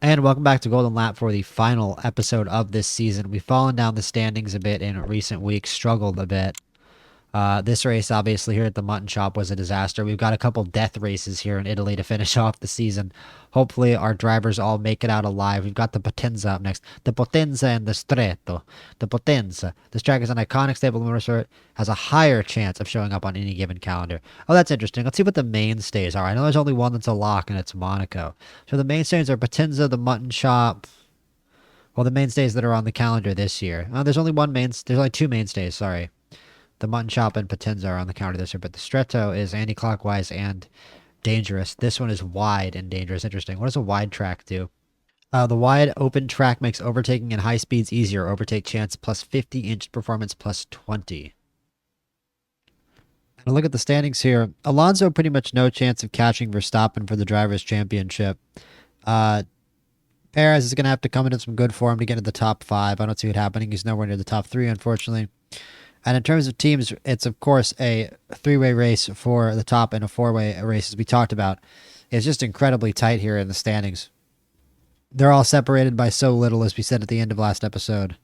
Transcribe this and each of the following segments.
And welcome back to Golden Lap for the final episode of this season. We've fallen down the standings a bit in recent weeks, struggled a bit. This race, obviously, here at the Mutton Shop was a disaster. We've got a couple death races here in Italy to finish off the season. Hopefully, our drivers all make it out alive. We've got the Potenza up next. The Potenza and the Stretto. The Potenza. This track is an iconic stable motorsport, has a higher chance of showing up on any given calendar. Oh, that's interesting. Let's see what the mainstays are. I know there's only one that's a lock, and it's Monaco. So the mainstays are Potenza, the Mutton Shop. Well, the mainstays that are on the calendar this year. There's only two mainstays, sorry. The Mutton Shop and Potenza are on the calendar this year, but the Stretto is anti-clockwise and dangerous. This one is wide and dangerous. Interesting. What does a wide track do? The wide open track makes overtaking in high speeds easier. Overtake chance plus 50, inch performance plus 20. And look at the standings here. Alonso pretty much no chance of catching Verstappen for the Drivers' Championship. Perez is going to have to come into some good form to get into the top 5. I don't see it happening. He's nowhere near the top 3, unfortunately. And in terms of teams, it's, of course, a 3-way race for the top and a 4-way race, as we talked about. It's just incredibly tight here in the standings. They're all separated by so little, as we said at the end of last episode.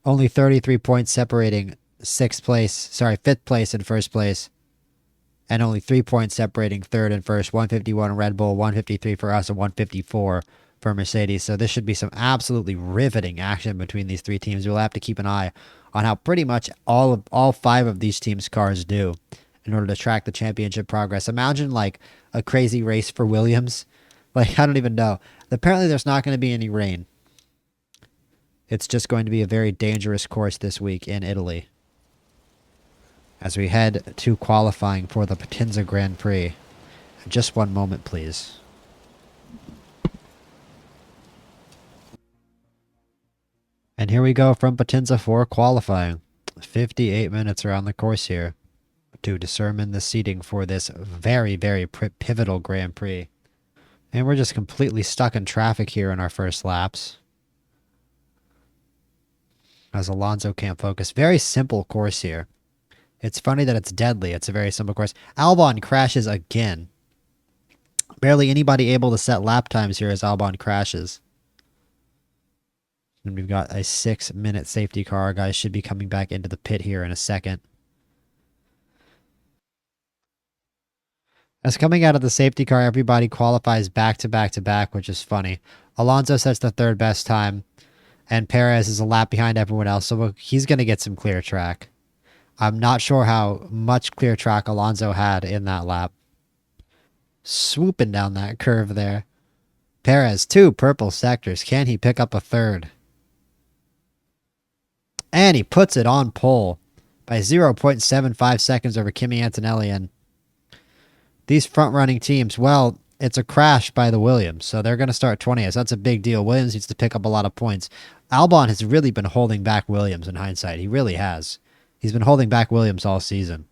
Only 33 points separating fifth place and first place. And only 3 points separating third and first. 151 Red Bull, 153 for us, and 154 for Mercedes. So this should be some absolutely riveting action between these three teams. We'll have to keep an eye on how pretty much all 5 of these teams' cars do in order to track the championship progress. Imagine like a crazy race for Williams. Like, I don't even know. Apparently there's not going to be any rain. It's just going to be a very dangerous course this week in Italy as we head to qualifying for the Potenza Grand Prix. Just one moment, please. And here we go from Potenza for qualifying. 58 minutes around the course here to determine the seating for this very, very pivotal Grand Prix. And we're just completely stuck in traffic here in our first laps, as Alonso can't focus. Very simple course here. It's funny that it's deadly. It's a very simple course. Albon crashes again. Barely anybody able to set lap times here as Albon crashes. And we've got a 6-minute safety car. Our guys should be coming back into the pit here in a second. As coming out of the safety car, everybody qualifies back to back to back, which is funny. Alonso sets the third best time, and Perez is a lap behind everyone else, so he's going to get some clear track. I'm not sure how much clear track Alonso had in that lap. Swooping down that curve there. Perez, 2 purple sectors. Can he pick up a third? And he puts it on pole by 0.75 seconds over Kimi Antonelli. And these front-running teams, well, it's a crash by the Williams, so they're going to start 20th. That's a big deal. Williams needs to pick up a lot of points. Albon has really been holding back Williams in hindsight. He really has. He's been holding back Williams all season.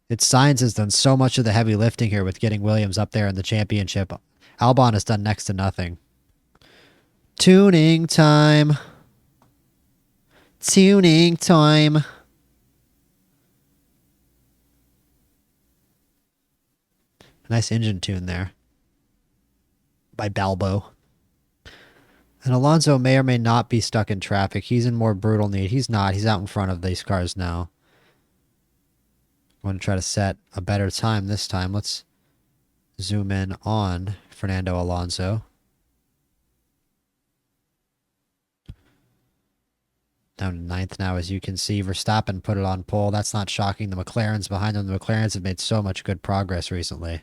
Sainz has done so much of the heavy lifting here with getting Williams up there in the championship. Albon has done next to nothing. Tuning time. Tuning time. Nice engine tune there by Balbo. And Alonso may or may not be stuck in traffic. He's in more brutal need. He's not. He's out in front of these cars now. I want to try to set a better time this time. Let's zoom in on Fernando Alonso. Down to 9th now, as you can see. Verstappen put it on pole. That's not shocking. The McLarens behind them. The McLarens have made so much good progress recently.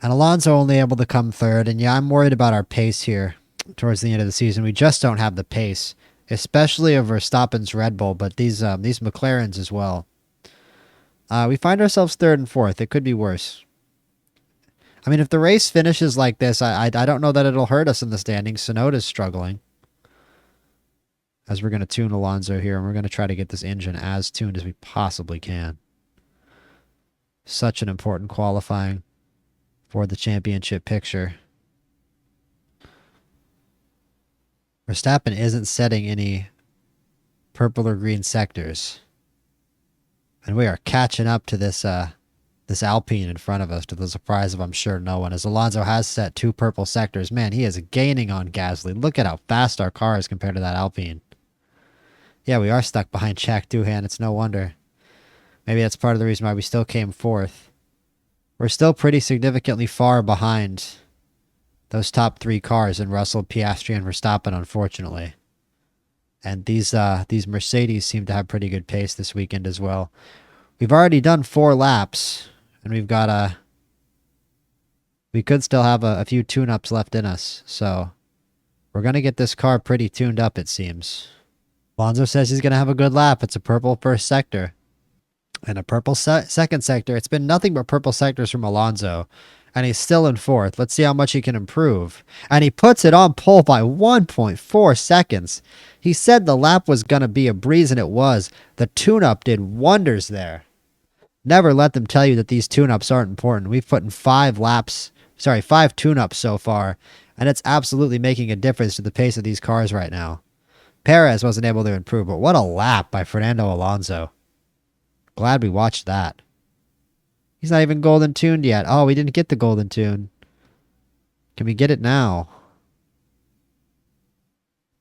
And Alonso only able to come 3rd. And yeah, I'm worried about our pace here towards the end of the season. We just don't have the pace, especially of Verstappen's Red Bull, but these McLarens as well. We find ourselves 3rd and 4th. It could be worse. I mean, if the race finishes like this, I don't know that it'll hurt us in the standings. Tsunoda's struggling. As we're going to tune Alonso here, and we're going to try to get this engine as tuned as we possibly can. Such an important qualifying for the championship picture. Verstappen isn't setting any purple or green sectors. And we are catching up to this this Alpine in front of us to the surprise of, I'm sure, no one, as Alonso has set 2 purple sectors. Man, he is gaining on Gasly. Look at how fast our car is compared to that Alpine. Yeah, we are stuck behind Jack Doohan. It's no wonder. Maybe that's part of the reason why we still came 4th. We're still pretty significantly far behind those top 3 cars in Russell, Piastri, and Verstappen, unfortunately. And these Mercedes seem to have pretty good pace this weekend as well. We've already done 4 laps, and we've got we could still have a few tune-ups left in us. So we're going to get this car pretty tuned up, it seems. Alonso says he's going to have a good lap. It's a purple first sector. And a purple second sector. It's been nothing but purple sectors from Alonso. And he's still in 4th. Let's see how much he can improve. And he puts it on pole by 1.4 seconds. He said the lap was going to be a breeze, and it was. The tune-up did wonders there. Never let them tell you that these tune-ups aren't important. We've put in 5 tune-ups so far, and it's absolutely making a difference to the pace of these cars right now. Perez wasn't able to improve, but what a lap by Fernando Alonso. Glad we watched that. He's not even golden tuned yet. Oh, we didn't get the golden tune. Can we get it now?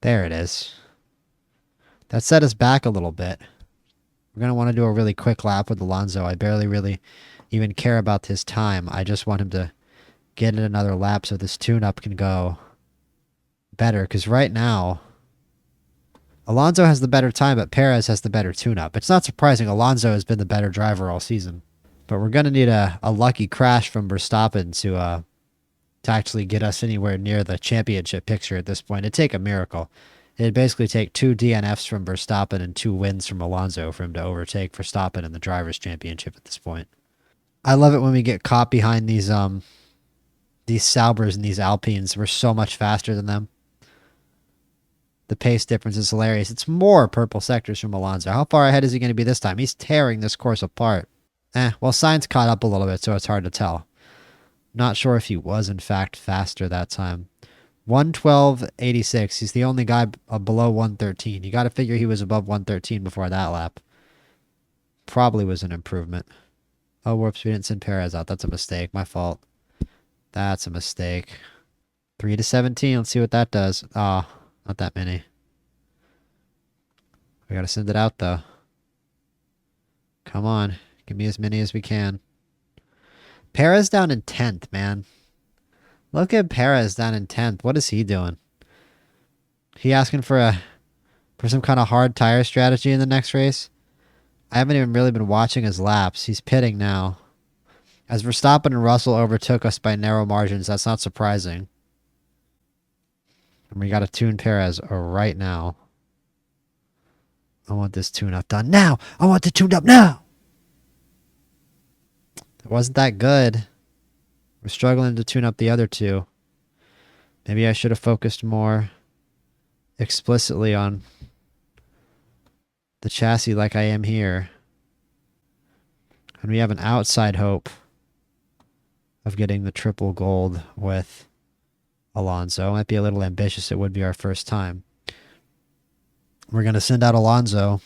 There it is. That set us back a little bit. We're going to want to do a really quick lap with Alonso. I barely really even care about his time. I just want him to get in another lap so this tune-up can go better. Because right now, Alonso has the better time, but Perez has the better tune-up. It's not surprising. Alonso has been the better driver all season. But we're going to need a lucky crash from Verstappen to actually get us anywhere near the championship picture at this point. It'd take a miracle. It'd basically take 2 DNFs from Verstappen and 2 wins from Alonso for him to overtake Verstappen in the Drivers' Championship at this point. I love it when we get caught behind these Saubers and these Alpines. We're so much faster than them. The pace difference is hilarious. It's more purple sectors from Alonso. How far ahead is he going to be this time? He's tearing this course apart. Well, Sainz caught up a little bit, so it's hard to tell. Not sure if he was, in fact, faster that time. 1:12.86. He's the only guy below 1:13. You got to figure he was above 1:13 before that lap. Probably was an improvement. Oh, whoops, we didn't send Perez out. That's a mistake. My fault. That's a mistake. 3-17. Let's see what that does. Ah, not that many. We got to send it out, though. Come on. Give me as many as we can. Perez down in 10th, man. Look at Perez down in 10th. What is he doing? He asking for some kind of hard tire strategy in the next race? I haven't even really been watching his laps. He's pitting now. As Verstappen and Russell overtook us by narrow margins, that's not surprising. And we got to tune Perez right now. I want this tune-up done now. I want the tuned up now. It wasn't that good. We're struggling to tune up the other 2. Maybe I should have focused more explicitly on the chassis like I am here. And we have an outside hope of getting the triple gold with Alonso. It might be a little ambitious. It would be our first time. We're going to send out Alonso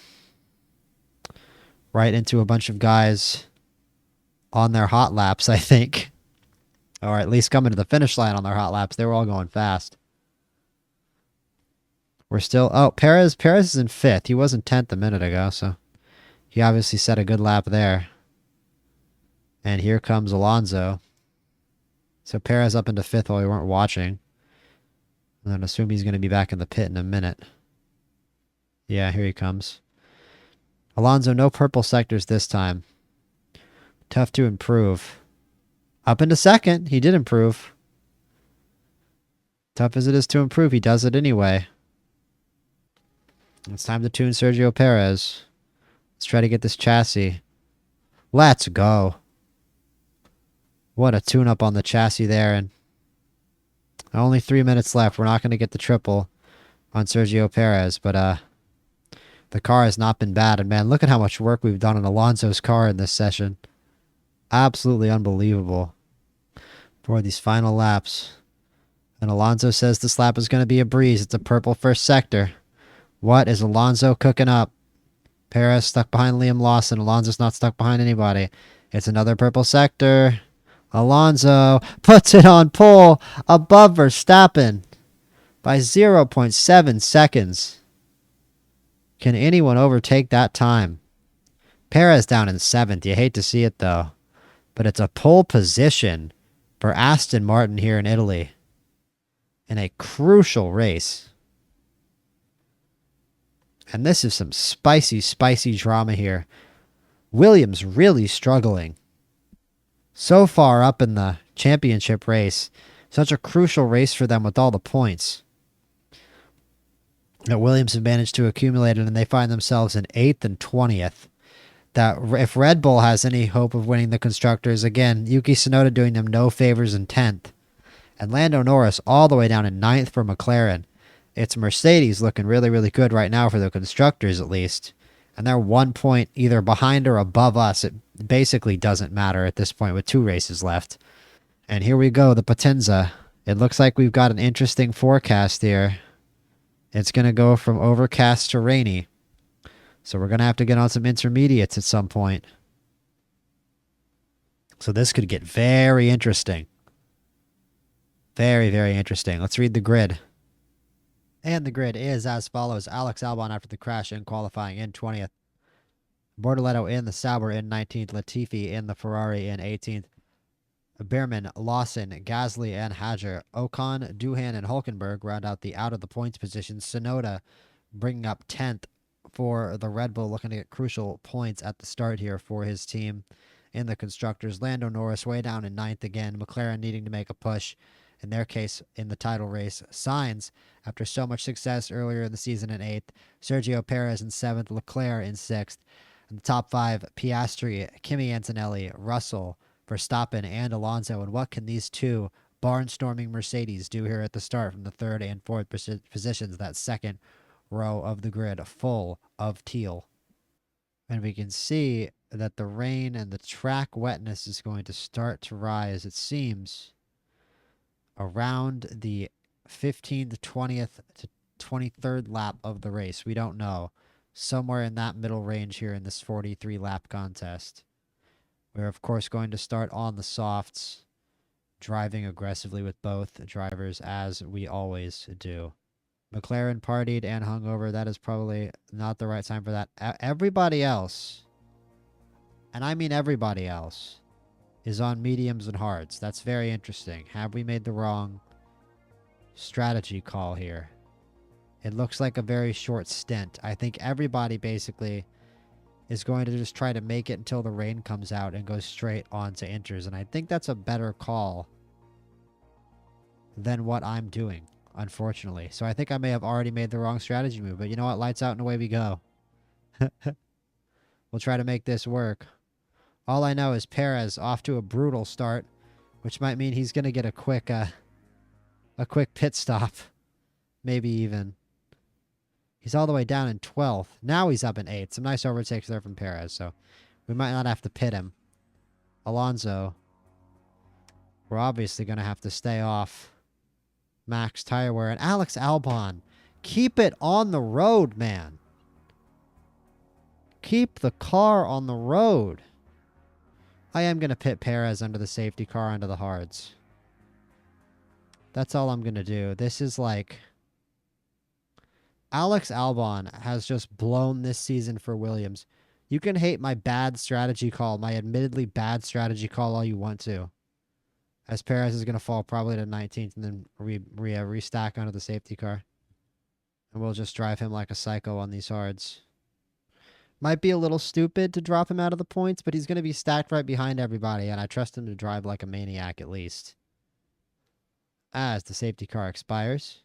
right into a bunch of guys on their hot laps, I think. Or at least coming to the finish line on their hot laps. They were all going fast. We're still... Oh, Perez is in 5th. He was in 10th a minute ago, so he obviously set a good lap there. And here comes Alonso. So Perez up into 5th while we weren't watching. And then assume he's going to be back in the pit in a minute. Yeah, here he comes. Alonso, no purple sectors this time. Tough to improve. Up into 2nd. He did improve. Tough as it is to improve, he does it anyway. It's time to tune Sergio Perez. Let's try to get this chassis. Let's go. What a tune-up on the chassis there. And only 3 minutes left. We're not going to get the triple on Sergio Perez, but the car has not been bad. And man, look at how much work we've done on Alonso's car in this session. Absolutely unbelievable for these final laps. And Alonso says this lap is going to be a breeze. It's a purple first sector. What is Alonso cooking up? Perez stuck behind Liam Lawson. Alonso's not stuck behind anybody. It's another purple sector. Alonso puts it on pole above Verstappen by 0.7 seconds. Can anyone overtake that time? Perez down in 7th. You hate to see it, though. But it's a pole position for Aston Martin here in Italy in a crucial race. And this is some spicy, spicy drama here. Williams really struggling. So far up in the championship race. Such a crucial race for them with all the points that Williams have managed to accumulate, and they find themselves in 8th and 20th. That if Red Bull has any hope of winning the Constructors, again, Yuki Tsunoda doing them no favors in 10th. And Lando Norris all the way down in 9th for McLaren. It's Mercedes looking really, really good right now for the Constructors, at least. And they're 1 point either behind or above us. It basically doesn't matter at this point with 2 races left. And here we go, the Potenza. It looks like we've got an interesting forecast here. It's going to go from overcast to rainy. So we're going to have to get on some intermediates at some point. So this could get very interesting. Very, very interesting. Let's read the grid. And the grid is as follows. Alex Albon after the crash in qualifying in 20th. Bortoleto in the Sauber in 19th. Latifi in the Ferrari in 18th. Behrman, Lawson, Gasly, and Hager. Ocon, Doohan, and Hulkenberg round out the out-of-the-points positions. Tsunoda bringing up 10th for the Red Bull, looking to get crucial points at the start here for his team in the Constructors. Lando Norris way down in 9th again. McLaren needing to make a push, in their case, in the title race. Sainz, after so much success earlier in the season, in 8th. Sergio Perez in 7th. Leclerc in 6th. In the top 5, Piastri, Kimi Antonelli, Russell, Verstappen, and Alonso. And what can these two barnstorming Mercedes do here at the start from the 3rd and 4th positions, that second row of the grid full of teal? And we can see that the rain and the track wetness is going to start to rise, it seems, around the 15th, 20th to 23rd lap of the race. We don't know. Somewhere in that middle range here in this 43 lap contest. We're, of course, going to start on the softs, driving aggressively with both drivers, as we always do. McLaren partied and hungover. That is probably not the right time for that. Everybody else, and I mean everybody else, is on mediums and hards. That's very interesting. Have we made the wrong strategy call here? It looks like a very short stint. I think everybody basically is going to just try to make it until the rain comes out and go straight on to inters. And I think that's a better call than what I'm doing, unfortunately. So I think I may have already made the wrong strategy move. But you know what? Lights out and away we go. We'll try to make this work. All I know is Perez off to a brutal start, which might mean he's going to get a quick pit stop. Maybe even. He's all the way down in 12th. Now he's up in 8th. Some nice overtakes there from Perez, so we might not have to pit him. Alonso, we're obviously going to have to stay off max tire wear. And Alex Albon, keep it on the road, man. Keep the car on the road. I am going to pit Perez under the safety car onto the hards. That's all I'm going to do. This is like... Alex Albon has just blown this season for Williams. You can hate my bad strategy call, my admittedly bad strategy call all you want to. As Perez is going to fall probably to 19th and then restack onto the safety car. And we'll just drive him like a psycho on these hards. Might be a little stupid to drop him out of the points, but he's going to be stacked right behind everybody, and I trust him to drive like a maniac at least. As the safety car expires.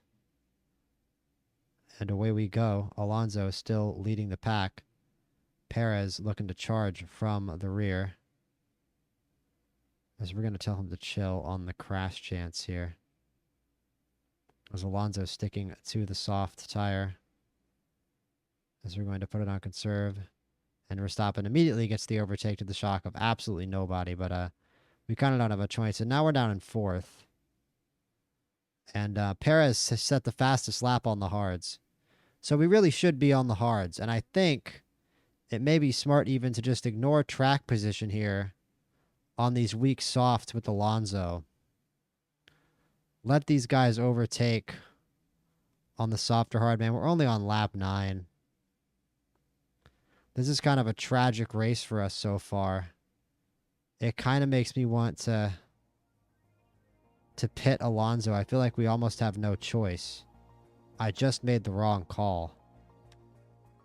And away we go. Alonso still leading the pack. Perez looking to charge from the rear. As we're going to tell him to chill on the crash chance here. As Alonso sticking to the soft tire. As we're going to put it on conserve. And Verstappen immediately gets the overtake to the shock of absolutely nobody. But we kind of don't have a choice. And now we're down in 4th. And Perez has set the fastest lap on the hards. So we really should be on the hards. And I think it may be smart even to just ignore track position here on these weak softs with Alonso. Let these guys overtake on the softer hard, man. We're only on lap 9. This is kind of a tragic race for us so far. It kind of makes me want to pit Alonso. I feel like we almost have no choice. I just made the wrong call.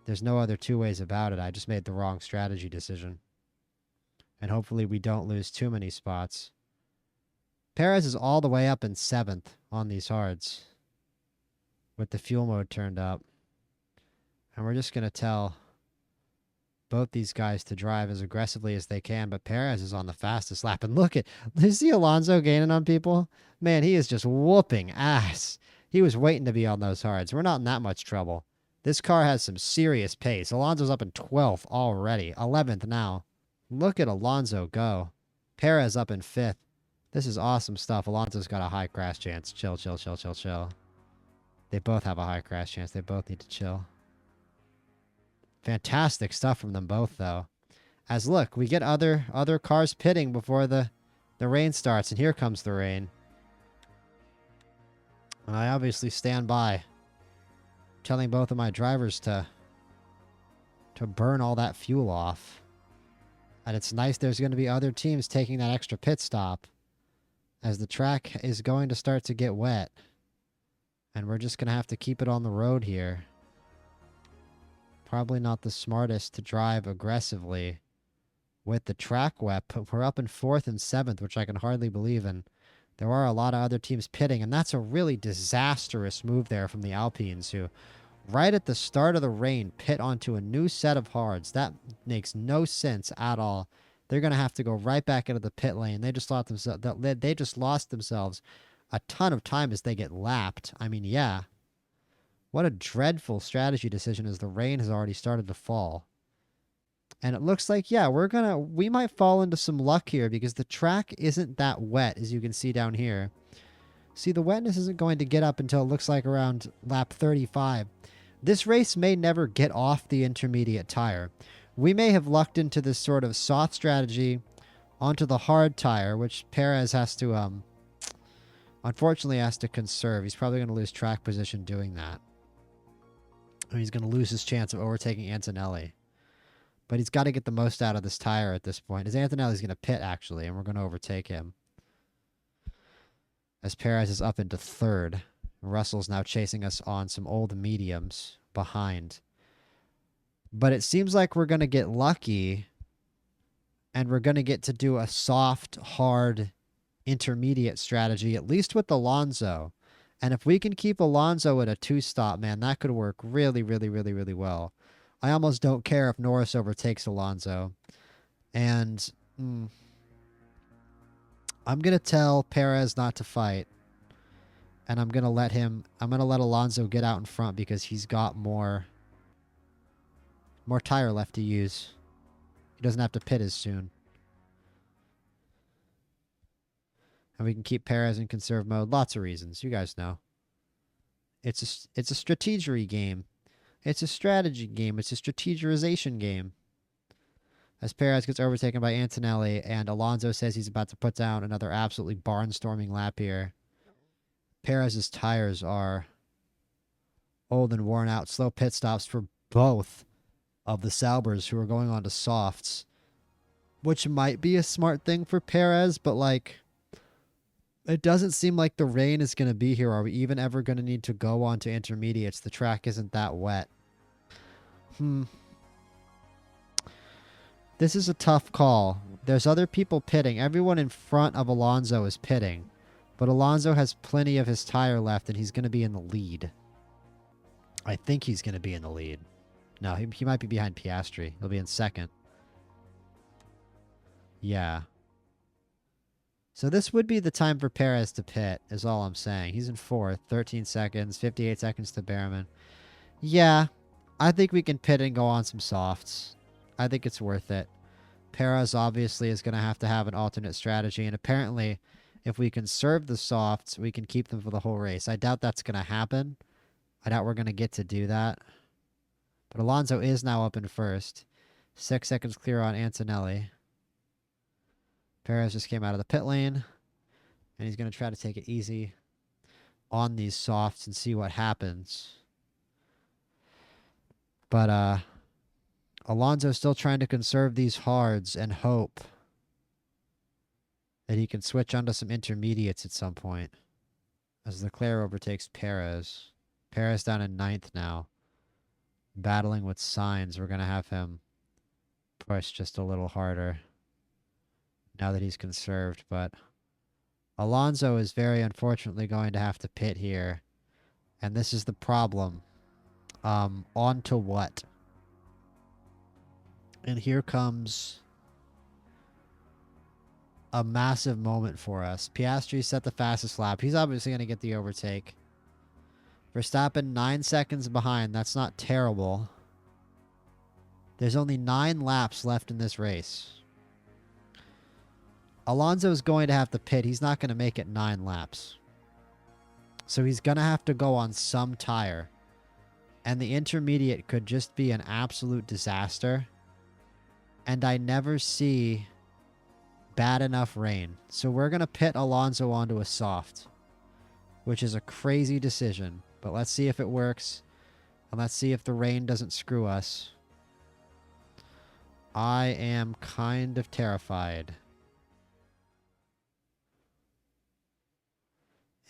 There's no other two ways about it. I just made the wrong strategy decision. And hopefully we don't lose too many spots. Perez is all the way up in 7th on these hards with the fuel mode turned up. And we're just going to tell both these guys to drive as aggressively as they can, but Perez is on the fastest lap. And look at, you see Alonso gaining on people? Man, he is just whooping ass. He was waiting to be on those hards. We're not in that much trouble. This car has some serious pace. Alonso's up in 12th already, 11th now. Look at Alonso go. Perez up in 5th. This is awesome stuff. Alonso's got a high crash chance. Chill, chill, chill, chill, chill. They both have a high crash chance. They both need to chill. Fantastic stuff from them both, though. As look, we get other cars pitting before the rain starts, and here comes the rain. And I obviously stand by, telling both of my drivers to burn all that fuel off. And it's nice there's going to be other teams taking that extra pit stop, as the track is going to start to get wet. And we're just going to have to keep it on the road here. Probably not the smartest to drive aggressively with the track wet, but we're up in 4th and 7th, which I can hardly believe in. There are a lot of other teams pitting, and that's a really disastrous move there from the Alpines, who right at the start of the rain pit onto a new set of hards. That makes no sense at all. They're going to have to go right back into the pit lane. They just lost themselves a ton of time as they get lapped. I mean, yeah. What a dreadful strategy decision, as the rain has already started to fall. And it looks like, yeah, we might fall into some luck here, because the track isn't that wet, as you can see down here. See, the wetness isn't going to get up until it looks like around lap 35. This race may never get off the intermediate tire. We may have lucked into this sort of soft strategy onto the hard tire, which Perez has to, unfortunately has to conserve. He's probably going to lose track position doing that. He's going to lose his chance of overtaking Antonelli. But he's got to get the most out of this tire at this point. As Antonelli's going to pit, actually, and we're going to overtake him. As Perez is up into 3rd. Russell's now chasing us on some old mediums behind. But it seems like we're going to get lucky, and we're going to get to do a soft, hard, intermediate strategy, at least with Alonso. And if we can keep Alonso at a 2-stop, man, that could work really, really, really, really well. I almost don't care if Norris overtakes Alonso. And I'm going to tell Perez not to fight. And I'm going to let Alonso get out in front, because he's got more tire left to use. He doesn't have to pit as soon. And we can keep Perez in conserve mode. Lots of reasons. You guys know. It's a strategery game. It's a strategy game. It's a strategization game. As Perez gets overtaken by Antonelli, and Alonso says he's about to put down another absolutely barnstorming lap here. Perez's tires are old and worn out. Slow pit stops for both of the Saubers, who are going on to softs, which might be a smart thing for Perez, but like, it doesn't seem like the rain is going to be here. Are we even ever going to need to go on to intermediates? The track isn't that wet. This is a tough call. There's other people pitting. Everyone in front of Alonso is pitting. But Alonso has plenty of his tire left, and he's going to be in the lead. I think he's going to be in the lead. No, he might be behind Piastri. He'll be in 2nd. Yeah. So this would be the time for Perez to pit, is all I'm saying. He's in 4th, 13 seconds, 58 seconds to Behrman. Yeah, I think we can pit and go on some softs. I think it's worth it. Perez obviously is going to have an alternate strategy, and apparently, if we conserve the softs, we can keep them for the whole race. I doubt that's going to happen. I doubt we're going to get to do that. But Alonso is now up in 1st. 6 seconds clear on Antonelli. Perez just came out of the pit lane, and he's going to try to take it easy on these softs and see what happens. But Alonso's still trying to conserve these hards and hope that he can switch onto some intermediates at some point as Leclerc overtakes Perez. Perez down in 9th now, battling with Sainz. We're going to have him push just a little harder now that he's conserved, but Alonso is very unfortunately going to have to pit here, and this is the problem. On to what? And here comes a massive moment for us. Piastri set the fastest lap. He's obviously going to get the overtake. Verstappen 9 seconds behind. That's not terrible. There's only 9 laps left in this race. Alonso's going to have to pit. He's not going to make it 9 laps. So he's going to have to go on some tire. And the intermediate could just be an absolute disaster. And I never see bad enough rain. So we're going to pit Alonso onto a soft, which is a crazy decision. But let's see if it works. And let's see if the rain doesn't screw us. I am kind of terrified.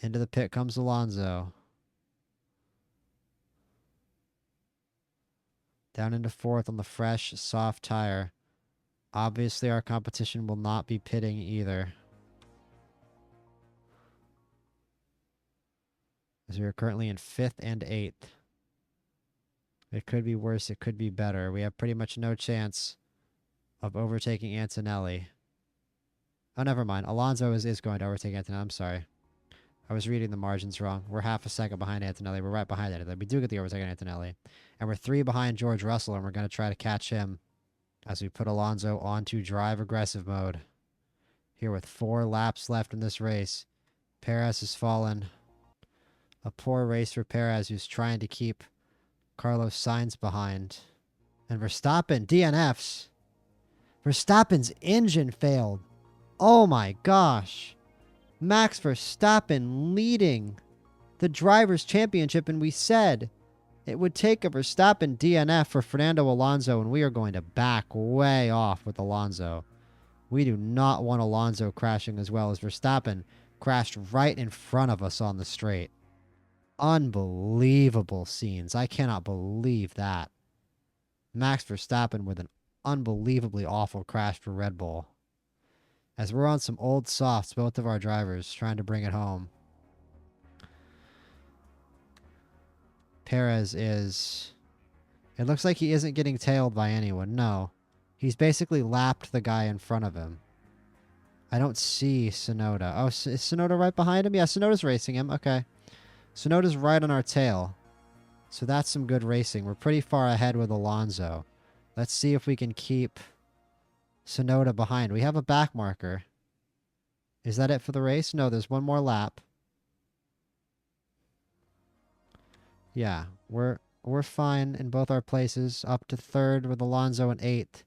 Into the pit comes Alonso. Down into 4th on the fresh, soft tire. Obviously, our competition will not be pitting either, as we are currently in 5th and 8th. It could be worse. It could be better. We have pretty much no chance of overtaking Antonelli. Oh, never mind. Alonso is going to overtake Antonelli. I'm sorry. I was reading the margins wrong. We're half a second behind Antonelli. We're right behind Antonelli. We do get the overtake on Antonelli. And we're 3 behind George Russell, and we're going to try to catch him as we put Alonso onto drive aggressive mode. Here with 4 laps left in this race. Perez has fallen. A poor race for Perez, who's trying to keep Carlos Sainz behind. And Verstappen, DNFs. Verstappen's engine failed. Oh my gosh. Max Verstappen leading the Drivers' Championship, and we said it would take a Verstappen DNF for Fernando Alonso, and we are going to back way off with Alonso. We do not want Alonso crashing as well as Verstappen crashed right in front of us on the straight. Unbelievable scenes. I cannot believe that. Max Verstappen with an unbelievably awful crash for Red Bull. As we're on some old softs, both of our drivers trying to bring it home. Perez is... It looks like he isn't getting tailed by anyone. No. He's basically lapped the guy in front of him. I don't see Tsunoda. Oh, is Tsunoda right behind him? Yeah, Tsunoda's racing him. Okay. Tsunoda's right on our tail. So that's some good racing. We're pretty far ahead with Alonso. Let's see if we can keep Tsunoda behind. We have a back marker. Is that it for the race? No, there's one more lap. Yeah, we're fine in both our places. Up to 3rd with Alonso and 8th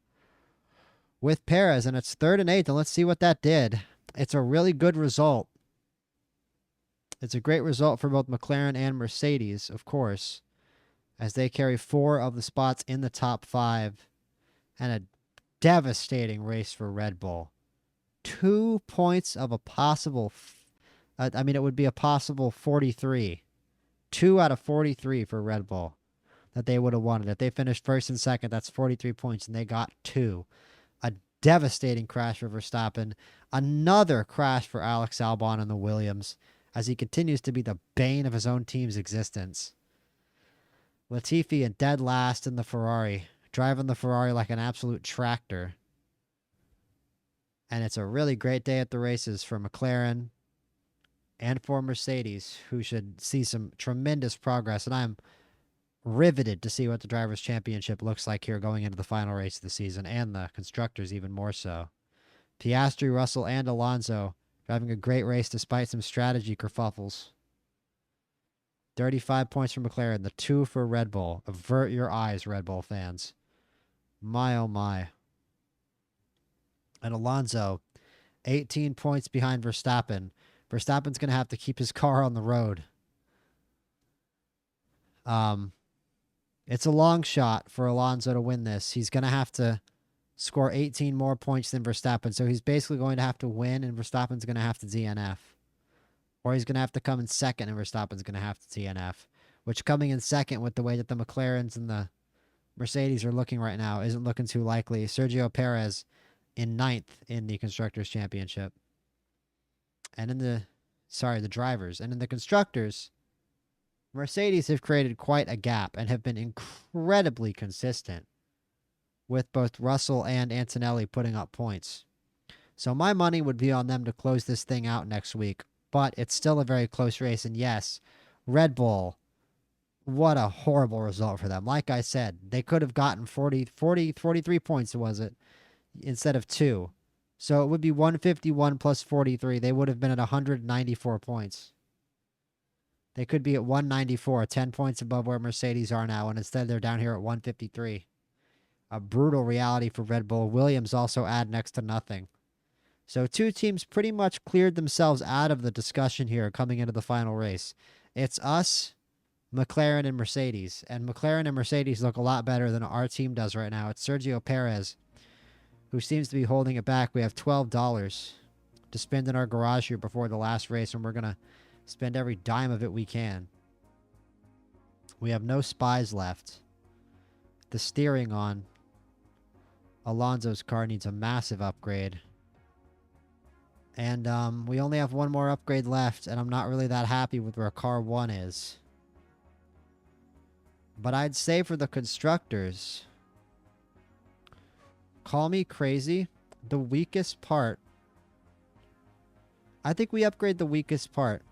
with Perez, and it's 3rd and 8th, and let's see what that did. It's a really good result. It's a great result for both McLaren and Mercedes, of course, as they carry 4 of the spots in the top 5, and a devastating race for Red Bull. 2 points of a possible... it would be a possible 43. 2 out of 43 for Red Bull that they would have wanted. If they finished 1st and 2nd, that's 43 points, and they got 2. A devastating crash for Verstappen. Another crash for Alex Albon and the Williams, as he continues to be the bane of his own team's existence. Latifi in dead last in the Ferrari, driving the Ferrari like an absolute tractor. And it's a really great day at the races for McLaren and for Mercedes, who should see some tremendous progress. And I'm riveted to see what the Drivers' Championship looks like here going into the final race of the season, and the Constructors even more so. Piastri, Russell, and Alonso driving a great race despite some strategy kerfuffles. 35 points for McLaren, the 2 for Red Bull. Avert your eyes, Red Bull fans. My, oh my. And Alonso, 18 points behind Verstappen. Verstappen's going to have to keep his car on the road. It's a long shot for Alonso to win this. He's going to have to score 18 more points than Verstappen. So he's basically going to have to win, and Verstappen's going to have to DNF. Or he's going to have to come in second, and Verstappen's going to have to DNF. Which, coming in second with the way that the McLarens and the Mercedes are looking right now, isn't looking too likely. Sergio Perez in ninth in the Constructors' Championship. And in the drivers. And in the Constructors, Mercedes have created quite a gap and have been incredibly consistent with both Russell and Antonelli putting up points. So my money would be on them to close this thing out next week, but it's still a very close race. And yes, Red Bull, what a horrible result for them. Like I said, they could have gotten 43 points, was it, instead of 2. So it would be 151 plus 43. They would have been at 194 points. They could be at 194, 10 points above where Mercedes are now, and instead they're down here at 153. A brutal reality for Red Bull. Williams also add next to nothing. So 2 teams pretty much cleared themselves out of the discussion here coming into the final race. It's us, McLaren, and Mercedes. And McLaren and Mercedes look a lot better than our team does right now. It's Sergio Perez who seems to be holding it back. We have $12 to spend in our garage here before the last race, and we're going to spend every dime of it we can. We have no spies left. The steering on Alonso's car needs a massive upgrade. And we only have one more upgrade left, and I'm not really that happy with where car 1 is. But I'd say for the Constructors, call me crazy, the weakest part, I think we upgrade the weakest part.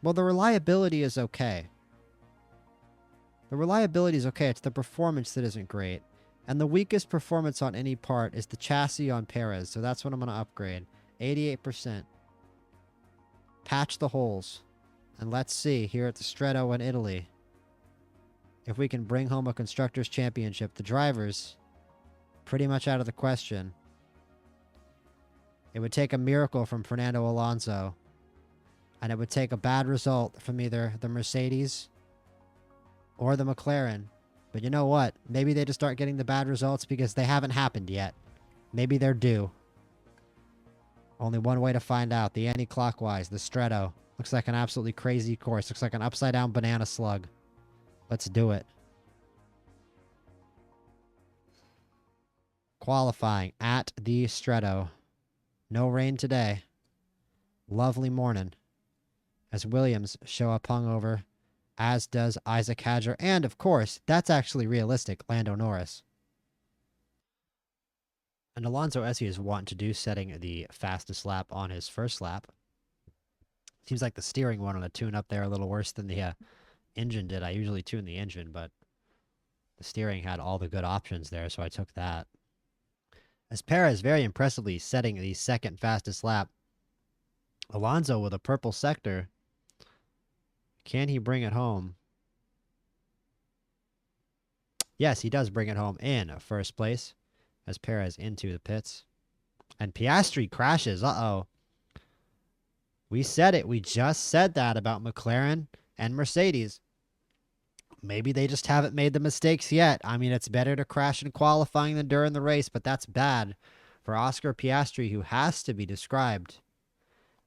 Well, the reliability is okay. The reliability is okay. It's the performance that isn't great. And the weakest performance on any part is the chassis on Perez. So that's what I'm going to upgrade. 88%. Patch the holes. And let's see here at the Stretto in Italy if we can bring home a Constructors' Championship. The drivers, pretty much out of the question. It would take a miracle from Fernando Alonso. And it would take a bad result from either the Mercedes or the McLaren. But you know what? Maybe they just start getting the bad results because they haven't happened yet. Maybe they're due. Only one way to find out. The anti-clockwise, the Stretto. Looks like an absolutely crazy course. Looks like an upside-down banana slug. Let's do it. Qualifying at the Stretto. No rain today. Lovely morning. As Williams show up hungover, as does Isaac Hadjar, and of course, that's actually realistic, Lando Norris. And Alonso, as he is wont to do, setting the fastest lap on his first lap. Seems like the steering went on a tune-up there a little worse than the engine did. I usually tune the engine, but the steering had all the good options there, so I took that. As Perez very impressively setting the second fastest lap, Alonso with a purple sector. Can he bring it home? Yes, he does bring it home in first place as Perez into the pits. And Piastri crashes. Uh-oh. We said it. We just said that about McLaren and Mercedes. Maybe they just haven't made the mistakes yet. I mean, it's better to crash in qualifying than during the race, but that's bad for Oscar Piastri, who has to be described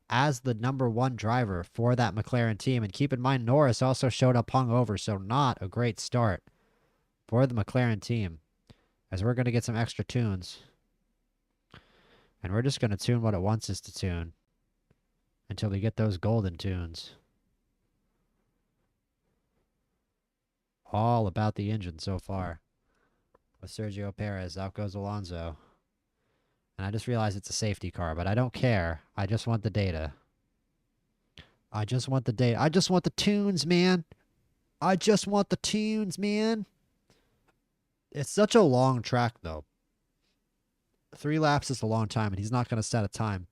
as the number 1 driver for that McLaren team. And keep in mind, Norris also showed up hungover, so not a great start for the McLaren team. As we're going to get some extra tunes. And we're just going to tune what it wants us to tune until we get those golden tunes. All about the engine so far. With Sergio Perez, out goes Alonso. And I just realized it's a safety car, but I don't care. I just want the data. I just want the data. I just want the tunes, man. I just want the tunes, man. It's such a long track, though. 3 laps is a long time, and he's not going to set a time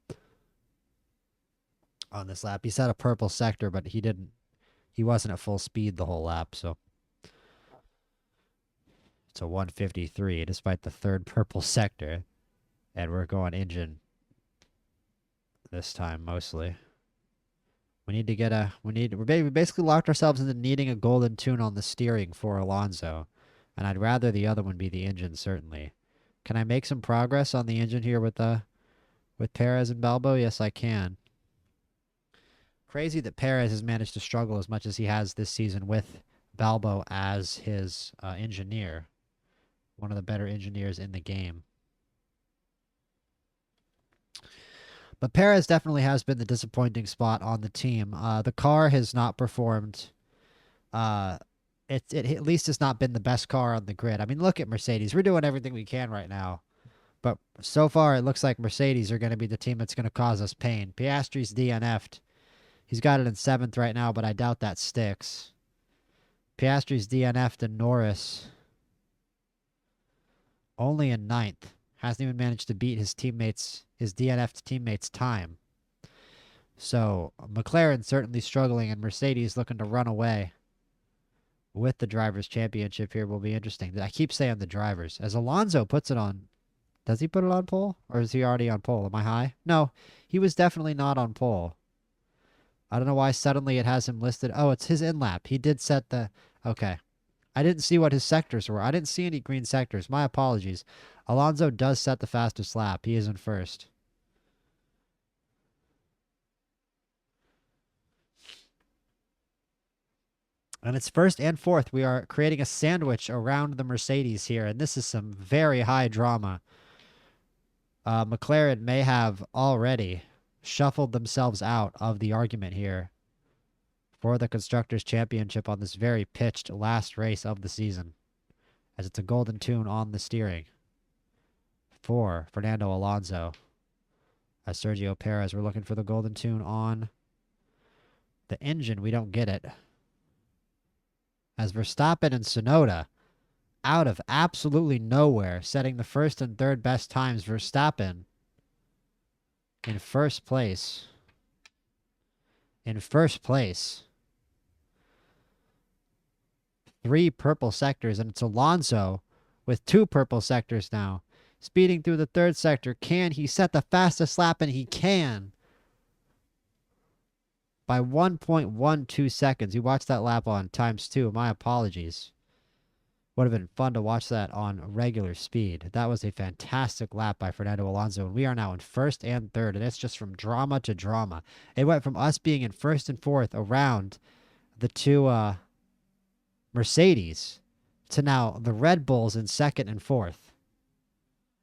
on this lap. He set a purple sector, but he didn't. He wasn't at full speed the whole lap, so it's a 153 despite the 3rd purple sector. And we're going engine this time, mostly. We need to get a. We basically locked ourselves into needing a golden tune on the steering for Alonso, and I'd rather the other one be the engine, certainly. Can I make some progress on the engine here with Perez and Balbo? Yes, I can. Crazy that Perez has managed to struggle as much as he has this season with Balbo as his engineer, one of the better engineers in the game. But Perez definitely has been the disappointing spot on the team. The car has not performed. Uh, it at least has not been the best car on the grid. I mean, look at Mercedes. We're doing everything we can right now, but so far it looks like Mercedes are going to be the team that's going to cause us pain. Piastri's DNF'd. He's got it in 7th right now, but I doubt that sticks. Piastri's DNF'd and Norris only in 9th. Hasn't even managed to beat his DNF'd teammates' time. So McLaren certainly struggling, and Mercedes looking to run away with the Drivers' Championship here will be interesting. I keep saying the drivers. As Alonso puts it on, does he put it on pole? Or is he already on pole? Am I high? No, he was definitely not on pole. I don't know why suddenly it has him listed. Oh, it's his in-lap. He did set the... Okay. I didn't see what his sectors were. I didn't see any green sectors. My apologies. Alonso does set the fastest lap. He is in 1st. And it's 1st and 4th. We are creating a sandwich around the Mercedes here, and this is some very high drama. McLaren may have already shuffled themselves out of the argument here for the Constructors' Championship on this very pitched last race of the season, as it's a golden tune on the steering for Fernando Alonso. As Sergio Perez, we're looking for the golden tune on the engine. We don't get it. As Verstappen and Tsunoda, out of absolutely nowhere, setting the 1st and 3rd best times. Verstappen in 1st place. In 1st place. 3 purple sectors, and it's Alonso with 2 purple sectors now. Speeding through the 3rd sector. Can he set the fastest lap? And he can. By 1.12 seconds. You watched that lap on ×2. My apologies. Would have been fun to watch that on regular speed. That was a fantastic lap by Fernando Alonso. And we are now in 1st and 3rd. And it's just from drama to drama. It went from us being in 1st and 4th around the 2 Mercedes to now the Red Bulls in 2nd and 4th.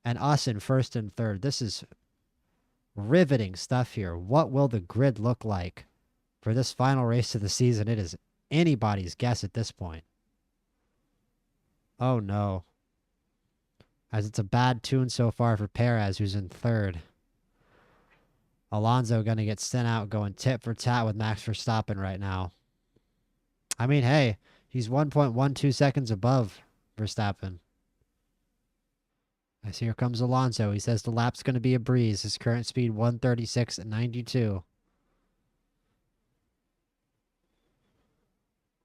And us in 1st and 3rd. This is riveting stuff here. What will the grid look like for this final race of the season? It is anybody's guess at this point. Oh no. As it's a bad tune so far for Perez, who's in 3rd. Alonso going to get sent out going tit for tat with Max Verstappen right now. I mean, hey, he's 1.12 seconds above Verstappen. As here comes Alonso. He says the lap's going to be a breeze. His current speed 136.92.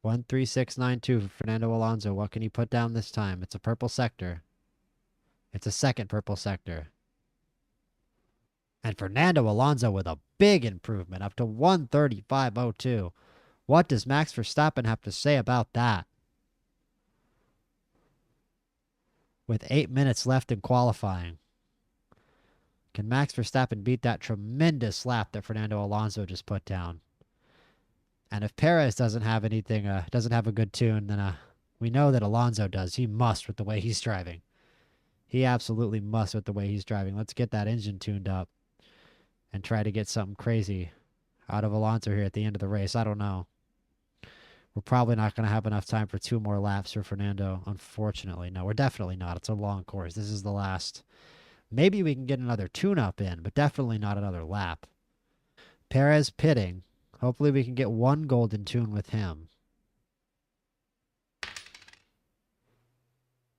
136.92 for Fernando Alonso. What can he put down this time? It's a purple sector. It's a 2nd purple sector. And Fernando Alonso with a big improvement up to 135.02. What does Max Verstappen have to say about that? With 8 minutes left in qualifying. Can Max Verstappen beat that tremendous lap that Fernando Alonso just put down? And if Perez doesn't have anything, doesn't have a good tune, then we know that Alonso does. He must with the way he's driving. He absolutely must with the way he's driving. Let's get that engine tuned up and try to get something crazy out of Alonso here at the end of the race. I don't know. We're probably not going to have enough time for 2 more laps for Fernando, unfortunately. No, we're definitely not. It's a long course. This is the last. Maybe we can get another tune-up in, but definitely not another lap. Perez pitting. Hopefully we can get 1 golden tune with him.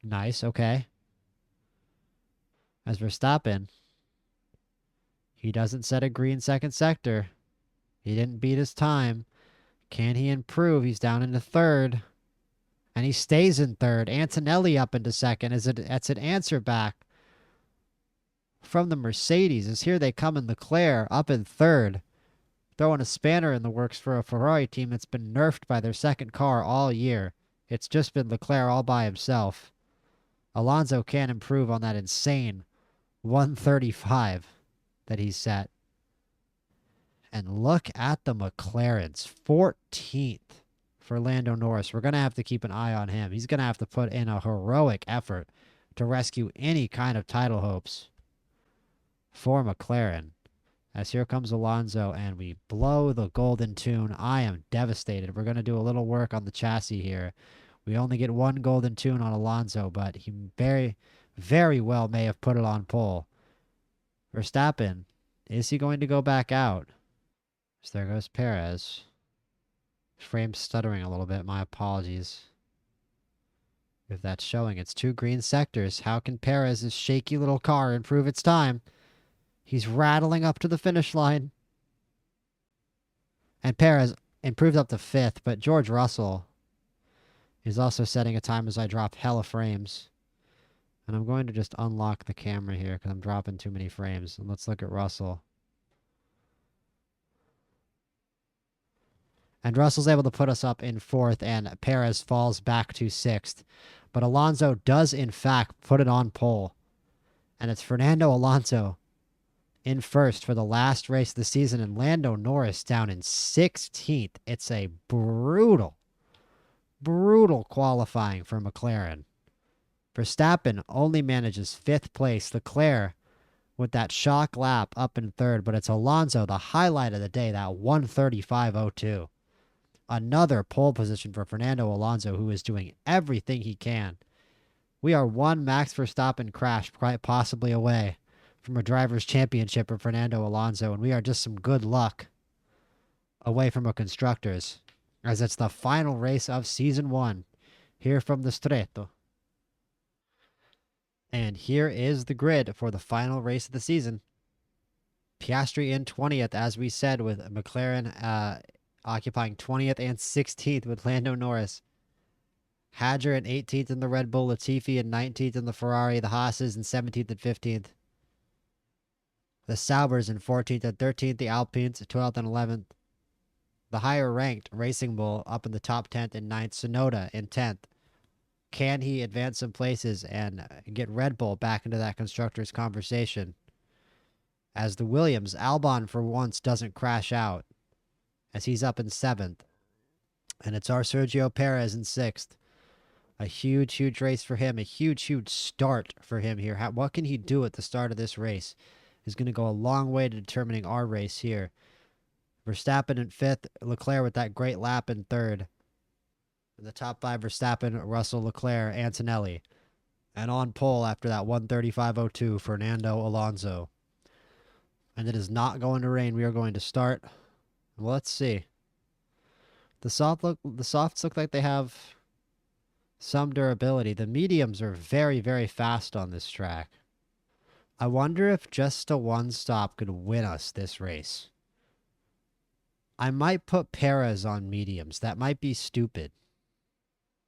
Nice, okay. As Verstappen, he doesn't set a green 2nd sector. He didn't beat his time. Can he improve? He's down into 3rd. And he stays in 3rd. Antonelli up into 2nd. That's an answer back from the Mercedes as here they come in Leclerc up in third, throwing a spanner in the works for a Ferrari team that's been nerfed by their second car all year. It's just been Leclerc all by himself. Alonso can't improve on that insane 135 that he set. And look at the McLarens. 14th for Lando Norris. We're going to have to keep an eye on him. He's going to have to put in a heroic effort to rescue any kind of title hopes for McLaren. As here comes Alonso and we blow the golden tune. I am devastated. We're going to do a little work on the chassis here. We only get one golden tune on Alonso, but he very, very well may have put it on pole. Verstappen, is he going to go back out? So there goes Perez. Frame stuttering a little bit. My apologies. If that's showing, it's 2 green sectors. How can Perez's shaky little car improve its time? He's rattling up to the finish line. And Perez improved up to 5th, but George Russell is also setting a time as I drop hella frames. And I'm going to just unlock the camera here because I'm dropping too many frames. And let's look at Russell. And Russell's able to put us up in 4th, and Perez falls back to 6th. But Alonso does, in fact, put it on pole. And it's Fernando Alonso in 1st for the last race of the season, and Lando Norris down in 16th. It's a brutal, brutal qualifying for McLaren. Verstappen only manages 5th place. Leclerc with that shock lap up in 3rd, but it's Alonso, the highlight of the day, that 135.02. Another pole position for Fernando Alonso, who is doing everything he can. We are one Max Verstappen crash quite possibly away from a driver's championship for Fernando Alonso, and we are just some good luck away from a constructors, as it's the final race of season 1 here from the Stretto. And here is the grid for the final race of the season. Piastri in 20th, as we said, with McLaren occupying 20th and 16th with Lando Norris. Hadjar in 18th in the Red Bull, Latifi in 19th in the Ferrari, the Haas's in 17th and 15th. The Saubers in 14th and 13th, the Alpines 12th and 11th. The higher ranked Racing Bull up in the top 10th and 9th, Sonoda in 10th. Can he advance some places and get Red Bull back into that constructors conversation? As the Williams, Albon for once doesn't crash out, as he's up in 7th. And it's our Sergio Perez in 6th. A huge, huge race for him. A huge, huge start for him here. What can he do at the start of this race is going to go a long way to determining our race here. Verstappen in 5th. Leclerc with that great lap in 3rd. In the top 5, Verstappen, Russell, Leclerc, Antonelli. And on pole after that 135.02, Fernando Alonso. And it is not going to rain. We are going to start. Well, let's see. The softs look like they have some durability. The mediums are very, very fast on this track. I wonder if just a one stop could win us this race. I might put Perez on mediums. That might be stupid.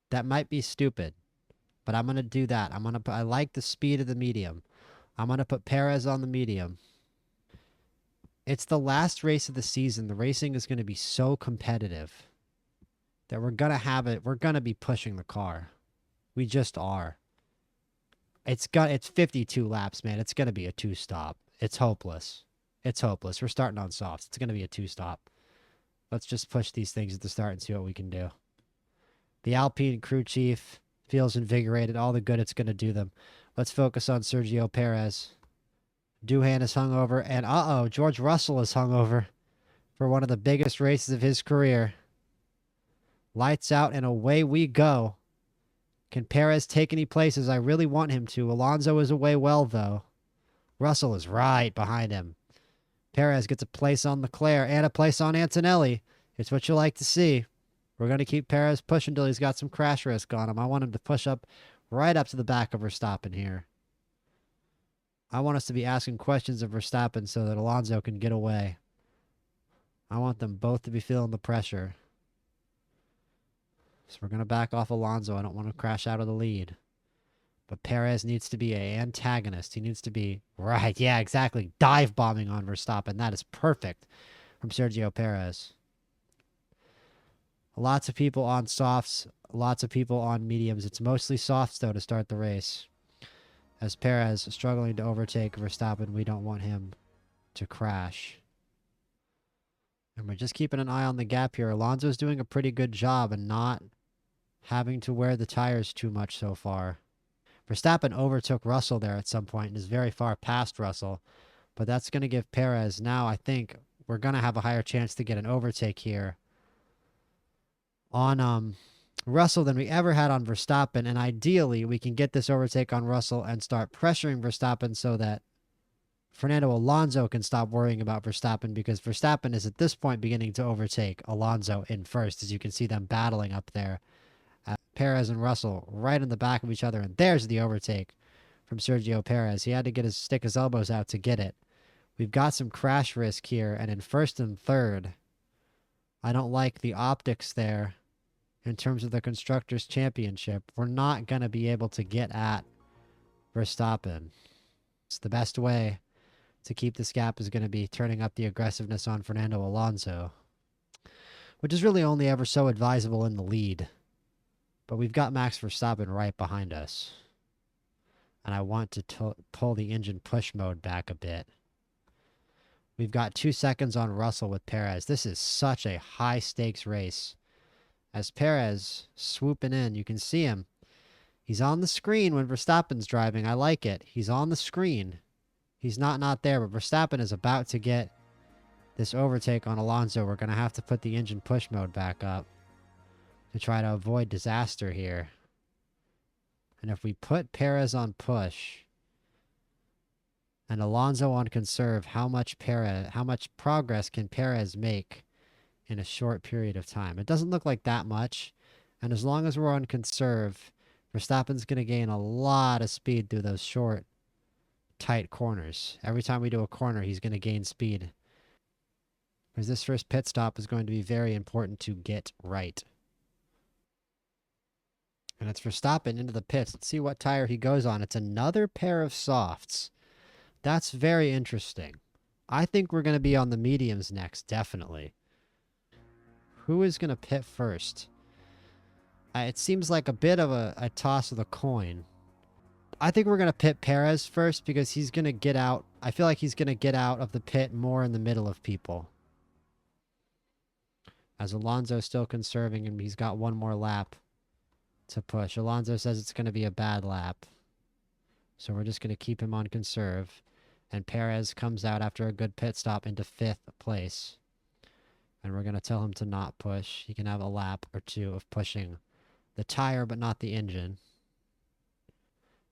But I'm going to do that. I like the speed of the medium. I'm going to put Perez on the medium. It's the last race of the season. The racing is going to be so competitive that we're going to have it. We're going to be pushing the car. We just are. It's 52 laps, man. It's going to be a 2-stop. It's hopeless. We're starting on softs. It's going to be a 2-stop. Let's just push these things at the start and see what we can do. The Alpine crew chief feels invigorated. All the good it's going to do them. Let's focus on Sergio Perez. Doohan is hungover, and George Russell is hungover for one of the biggest races of his career. Lights out, and away we go. Can Perez take any places? I really want him to. Alonso is away well, though. Russell is right behind him. Perez gets a place on Leclerc and a place on Antonelli. It's what you like to see. We're going to keep Perez pushing until he's got some crash risk on him. I want him to push up right up to the back of Verstappen here. I want us to be asking questions of Verstappen so that Alonso can get away. I want them both to be feeling the pressure. So we're going to back off Alonso. I don't want to crash out of the lead. But Perez needs to be an antagonist. He needs to be, right, yeah, exactly, dive bombing on Verstappen. That is perfect from Sergio Perez. Lots of people on softs, lots of people on mediums. It's mostly softs, though, to start the race. As Perez struggling to overtake Verstappen, we don't want him to crash. And we're just keeping an eye on the gap here. Alonso's doing a pretty good job and not having to wear the tires too much so far. Verstappen overtook Russell there at some point and is very far past Russell. But that's going to give Perez, now I think we're going to have a higher chance to get an overtake here on Russell than we ever had on Verstappen. And ideally, we can get this overtake on Russell and start pressuring Verstappen so that Fernando Alonso can stop worrying about Verstappen, because Verstappen is at this point beginning to overtake Alonso in first, as you can see them battling up there. Perez and Russell right in the back of each other, and there's the overtake from Sergio Perez. He had to stick his elbows out to get it. We've got some crash risk here, and in first and third, I don't like the optics there in terms of the Constructors' Championship. We're not going to be able to get at Verstappen. It's the best way to keep this gap is going to be turning up the aggressiveness on Fernando Alonso, which is really only ever so advisable in the lead. But we've got Max Verstappen right behind us. And I want to pull the engine push mode back a bit. We've got 2 seconds on Russell with Perez. This is such a high-stakes race. As Perez swooping in, you can see him. He's on the screen when Verstappen's driving. I like it. He's on the screen. He's not there, but Verstappen is about to get this overtake on Alonso. We're going to have to put the engine push mode back up to try to avoid disaster here. And if we put Perez on push and Alonso on conserve, how much progress can Perez make in a short period of time? It doesn't look like that much. And as long as we're on conserve, Verstappen's going to gain a lot of speed through those short, tight corners. Every time we do a corner, he's going to gain speed. Because this first pit stop is going to be very important to get right. And it's Verstappen into the pits. Let's see what tire he goes on. It's another pair of softs. That's very interesting. I think we're going to be on the mediums next, definitely. Who is going to pit first? It seems like a bit of a toss of the coin. I think we're going to pit Perez first because he's going to get out. I feel like he's going to get out of the pit more in the middle of people. As Alonso's still conserving and he's got one more lap to push. Alonso says it's going to be a bad lap. So we're just going to keep him on conserve. And Perez comes out after a good pit stop into 5th place. And we're going to tell him to not push. He can have a lap or two of pushing the tire but not the engine.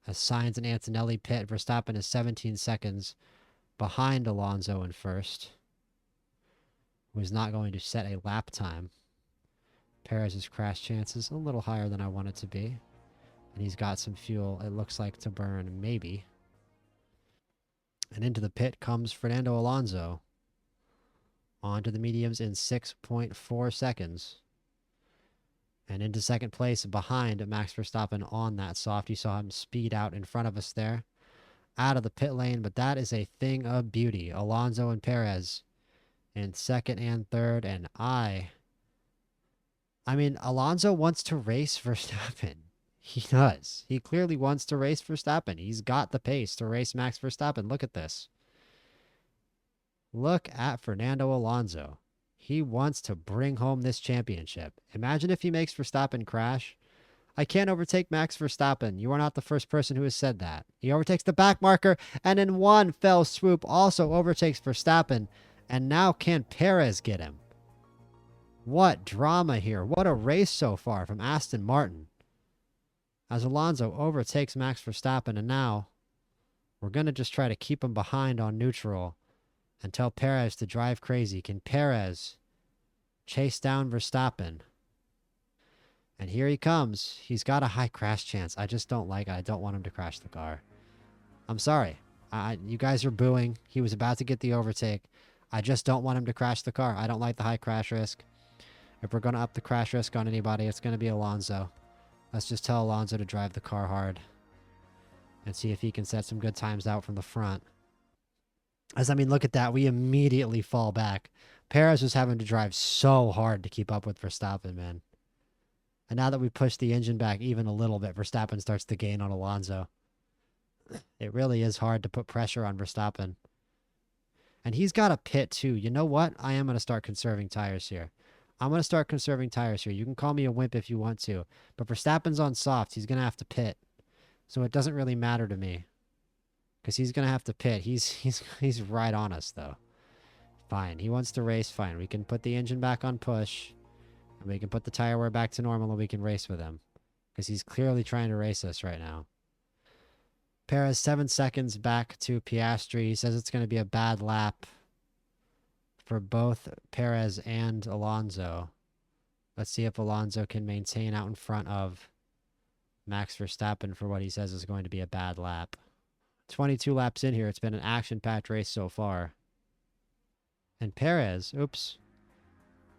As Sainz and Antonelli pit, Verstappen is 17 seconds behind Alonso in first, who is not going to set a lap time. Perez's crash chances a little higher than I want it to be. And he's got some fuel, it looks like, to burn, maybe. And into the pit comes Fernando Alonso. Onto the mediums in 6.4 seconds. And into second place behind Max Verstappen on that soft. You saw him speed out in front of us there. Out of the pit lane, but that is a thing of beauty. Alonso and Perez in second and third. And I mean, Alonso wants to race Verstappen. He does. He clearly wants to race Verstappen. He's got the pace to race Max Verstappen. Look at this. Look at Fernando Alonso. He wants to bring home this championship. Imagine if he makes Verstappen crash. I can't overtake Max Verstappen. You are not the first person who has said that. He overtakes the back marker and in one fell swoop also overtakes Verstappen. And now can Perez get him? What drama here. What a race so far from Aston Martin. As Alonso overtakes Max Verstappen, and now we're going to just try to keep him behind on neutral and tell Perez to drive crazy. Can Perez chase down Verstappen? And here he comes. He's got a high crash chance. I just don't like it. I don't want him to crash the car. I'm sorry. You guys are booing. He was about to get the overtake. I just don't want him to crash the car. I don't like the high crash risk. If we're going to up the crash risk on anybody, it's going to be Alonso. Let's just tell Alonso to drive the car hard. and see if he can set some good times out from the front. As I mean, look at that. We immediately fall back. Perez was having to drive so hard to keep up with Verstappen, man. And now that we push the engine back even a little bit, Verstappen starts to gain on Alonso. It really is hard to put pressure on Verstappen. And he's got a pit too. You know what? I am going to start conserving tires here. I'm going to start conserving tires here. You can call me a wimp if you want to. But Verstappen's on soft. He's going to have to pit. So it doesn't really matter to me. Because he's going to have to pit. He's right on us, though. Fine. He wants to race. Fine. We can put the engine back on push. And we can put the tire wear back to normal and we can race with him. Because he's clearly trying to race us right now. Perez 7 seconds back to Piastri. He says it's going to be a bad lap for both Perez and Alonso. Let's see if Alonso can maintain out in front of Max Verstappen for what he says is going to be a bad lap. 22 laps in here. It's been an action-packed race so far. And Perez, oops.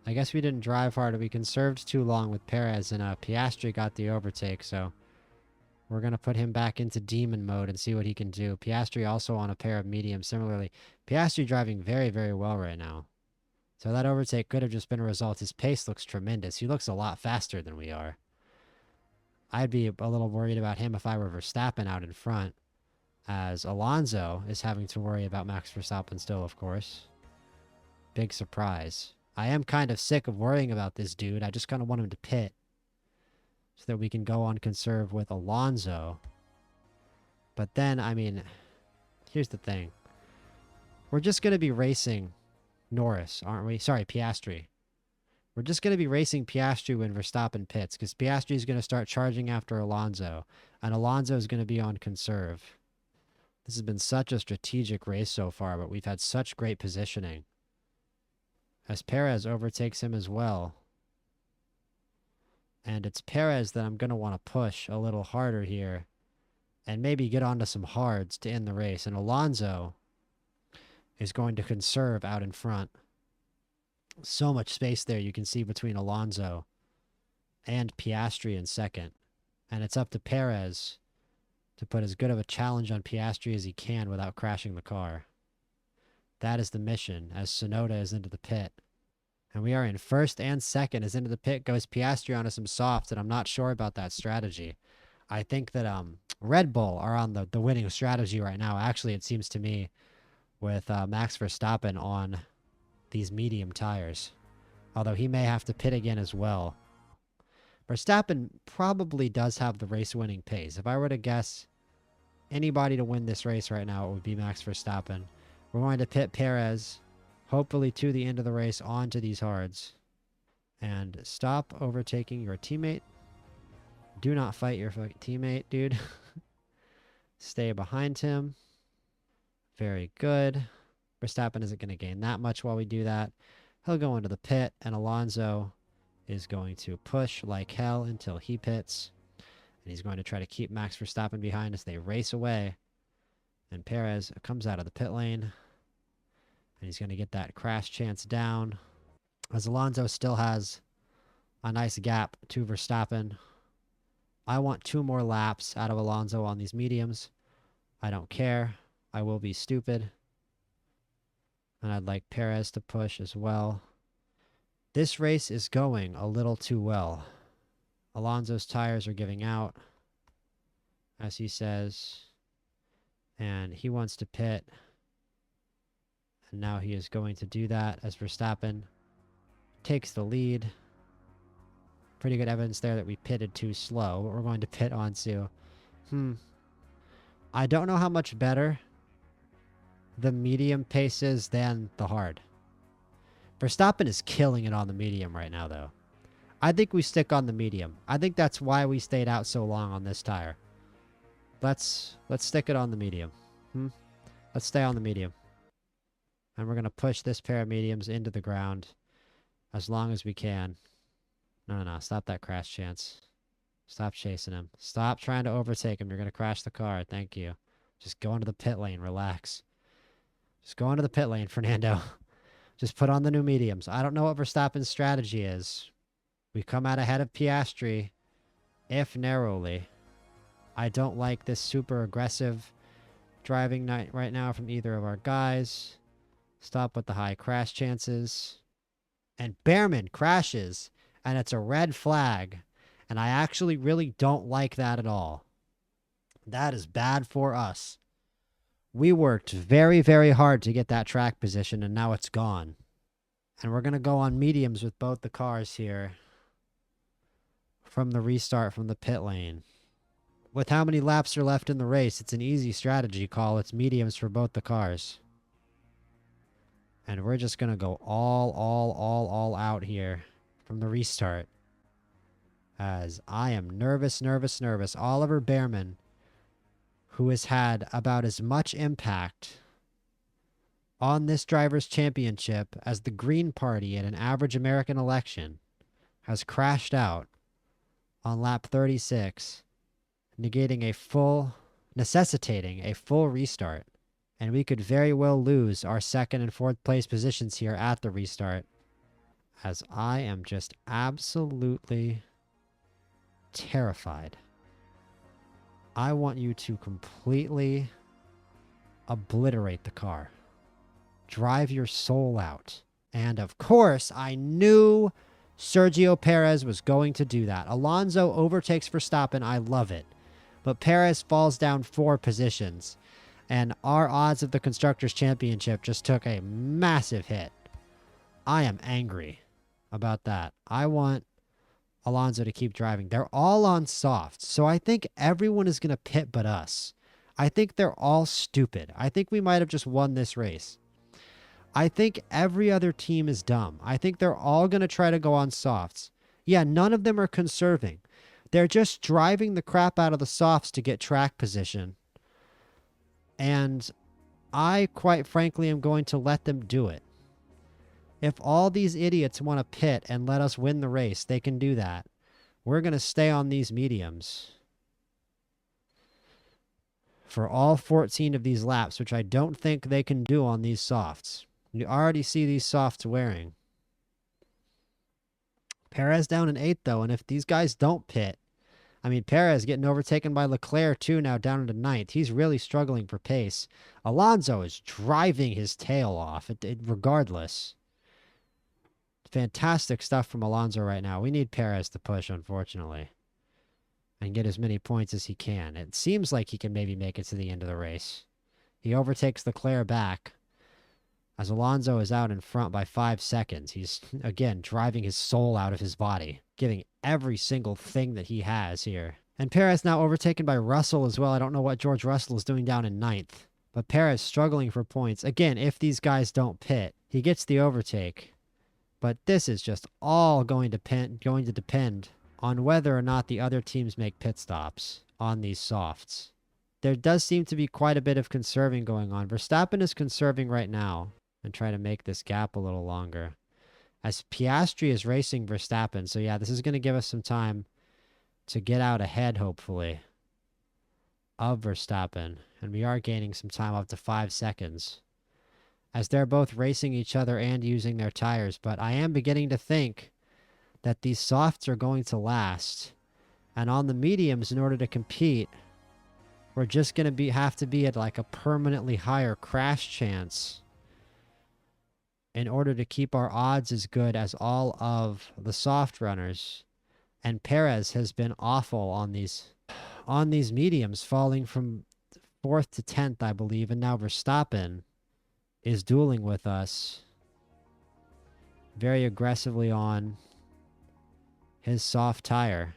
I guess we didn't drive hard. We conserved too long with Perez, and Piastri got the overtake, so we're going to put him back into demon mode and see what he can do. Piastri also on a pair of mediums. Similarly, Piastri driving very, very well right now. So that overtake could have just been a result. His pace looks tremendous. He looks a lot faster than we are. I'd be a little worried about him if I were Verstappen out in front, as Alonso is having to worry about Max Verstappen still, of course. Big surprise. I am kind of sick of worrying about this dude. I just kind of want him to pit so that we can go on conserve with Alonso. But then, I mean, here's the thing. We're just going to be racing Norris, aren't we? Sorry, Piastri. We're just going to be racing Piastri when Verstappen pits, because Piastri is going to start charging after Alonso, and Alonso is going to be on conserve. This has been such a strategic race so far, but we've had such great positioning. As Perez overtakes him as well. And it's Perez that I'm going to want to push a little harder here and maybe get onto some hards to end the race. And Alonso is going to conserve out in front. So much space there you can see between Alonso and Piastri in second. And it's up to Perez to put as good of a challenge on Piastri as he can without crashing the car. That is the mission as Tsunoda is into the pit. And we are in first and second. As into the pit goes Piastri onto some soft, and I'm not sure about that strategy. I think that Red Bull are on the winning strategy right now. Actually, it seems to me with Max Verstappen on these medium tires. Although he may have to pit again as well. Verstappen probably does have the race-winning pace. If I were to guess anybody to win this race right now, it would be Max Verstappen. We're going to pit Perez, hopefully to the end of the race, onto these hards. And stop overtaking your teammate. Do not fight your teammate, dude. Stay behind him. Very good. Verstappen isn't going to gain that much while we do that. He'll go into the pit, and Alonso is going to push like hell until he pits. And he's going to try to keep Max Verstappen behind as they race away. And Perez comes out of the pit lane. And he's going to get that crash chance down. As Alonso still has a nice gap to Verstappen. I want 2 more laps out of Alonso on these mediums. I don't care. I will be stupid. And I'd like Perez to push as well. This race is going a little too well. Alonso's tires are giving out, as he says. And he wants to pit. And now he is going to do that as Verstappen takes the lead. Pretty good evidence there that we pitted too slow, but we're going to pit onto. I don't know how much better the medium pace is than the hard. Verstappen is killing it on the medium right now, though. I think we stick on the medium. I think that's why we stayed out so long on this tire. Let's stick it on the medium. Let's stay on the medium. And we're going to push this pair of mediums into the ground as long as we can. No. Stop that crash chance. Stop chasing him. Stop trying to overtake him. You're going to crash the car. Thank you. Just go into the pit lane. Relax. Just go into the pit lane, Fernando. Just put on the new mediums. I don't know what Verstappen's strategy is. We come out ahead of Piastri, if narrowly. I don't like this super aggressive driving night right now from either of our guys. Stop with the high crash chances. And Behrman crashes, and it's a red flag. And I actually really don't like that at all. That is bad for us. We worked very, very hard to get that track position, and now it's gone. And we're going to go on mediums with both the cars here from the restart from the pit lane. With how many laps are left in the race, it's an easy strategy call. It's mediums for both the cars. And we're just going to go all out here from the restart. As I am nervous. Oliver Behrman, who has had about as much impact on this driver's championship as the Green Party in an average American election, has crashed out on lap 36, necessitating a full restart. And we could very well lose our second and fourth place positions here at the restart, as I am just absolutely terrified. I want you to completely obliterate the car. Drive your soul out. And of course, I knew Sergio Perez was going to do that. Alonso overtakes Verstappen. I love it. But Perez falls down 4 positions. And our odds of the Constructors' Championship just took a massive hit. I am angry about that. I want Alonso to keep driving. They're all on softs, so I think everyone is going to pit but us. I think they're all stupid. I think we might have just won this race. I think every other team is dumb. I think they're all going to try to go on softs. Yeah, none of them are conserving. They're just driving the crap out of the softs to get track position. And I, quite frankly, am going to let them do it. If all these idiots want to pit and let us win the race, they can do that. We're going to stay on these mediums for all 14 of these laps, which I don't think they can do on these softs. You already see these softs wearing. Perez down in 8th, though, and if these guys don't pit, I mean, Perez getting overtaken by Leclerc, too, now down into 9th. He's really struggling for pace. Alonso is driving his tail off, regardless. Fantastic stuff from Alonso right now. We need Perez to push, unfortunately, and get as many points as he can. It seems like he can maybe make it to the end of the race. He overtakes Leclerc back as Alonso is out in front by 5 seconds. He's, again, driving his soul out of his body, giving every single thing that he has here. And Perez now overtaken by Russell as well. I don't know what George Russell is doing down in 9th. But Perez struggling for points. Again, if these guys don't pit, he gets the overtake. But this is just all going to depend on whether or not the other teams make pit stops on these softs. There does seem to be quite a bit of conserving going on. Verstappen is conserving right now and trying to make this gap a little longer, as Piastri is racing Verstappen. So yeah, this is going to give us some time to get out ahead, hopefully, of Verstappen. And we are gaining some time, up to 5 seconds, as they're both racing each other and using their tires. But I am beginning to think that these softs are going to last. And on the mediums, in order to compete, we're just going to have to be at like a permanently higher crash chance in order to keep our odds as good as all of the soft runners. And Perez has been awful on these mediums, falling from 4th to 10th, I believe. And now Verstappen is dueling with us very aggressively on his soft tire.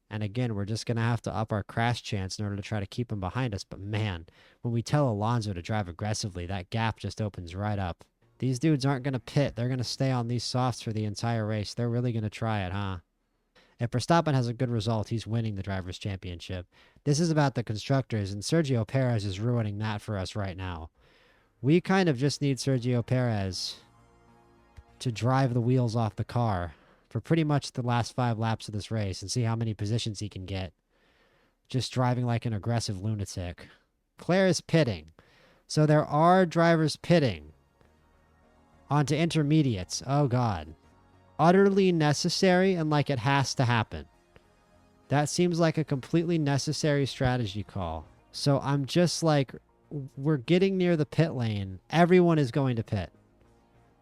And again, we're just going to have to up our crash chance in order to try to keep him behind us. But man, when we tell Alonso to drive aggressively, that gap just opens right up. These dudes aren't going to pit. They're going to stay on these softs for the entire race. They're really going to try it, huh? If Verstappen has a good result, he's winning the Drivers' Championship. This is about the Constructors, and Sergio Perez is ruining that for us right now. We kind of just need Sergio Perez to drive the wheels off the car for pretty much the last 5 laps of this race and see how many positions he can get. Just driving like an aggressive lunatic. Claire is pitting. So there are drivers pitting onto intermediates. Oh, God. Utterly necessary and like it has to happen. That seems like a completely necessary strategy call. So I'm just like, we're getting near the pit lane. Everyone is going to pit.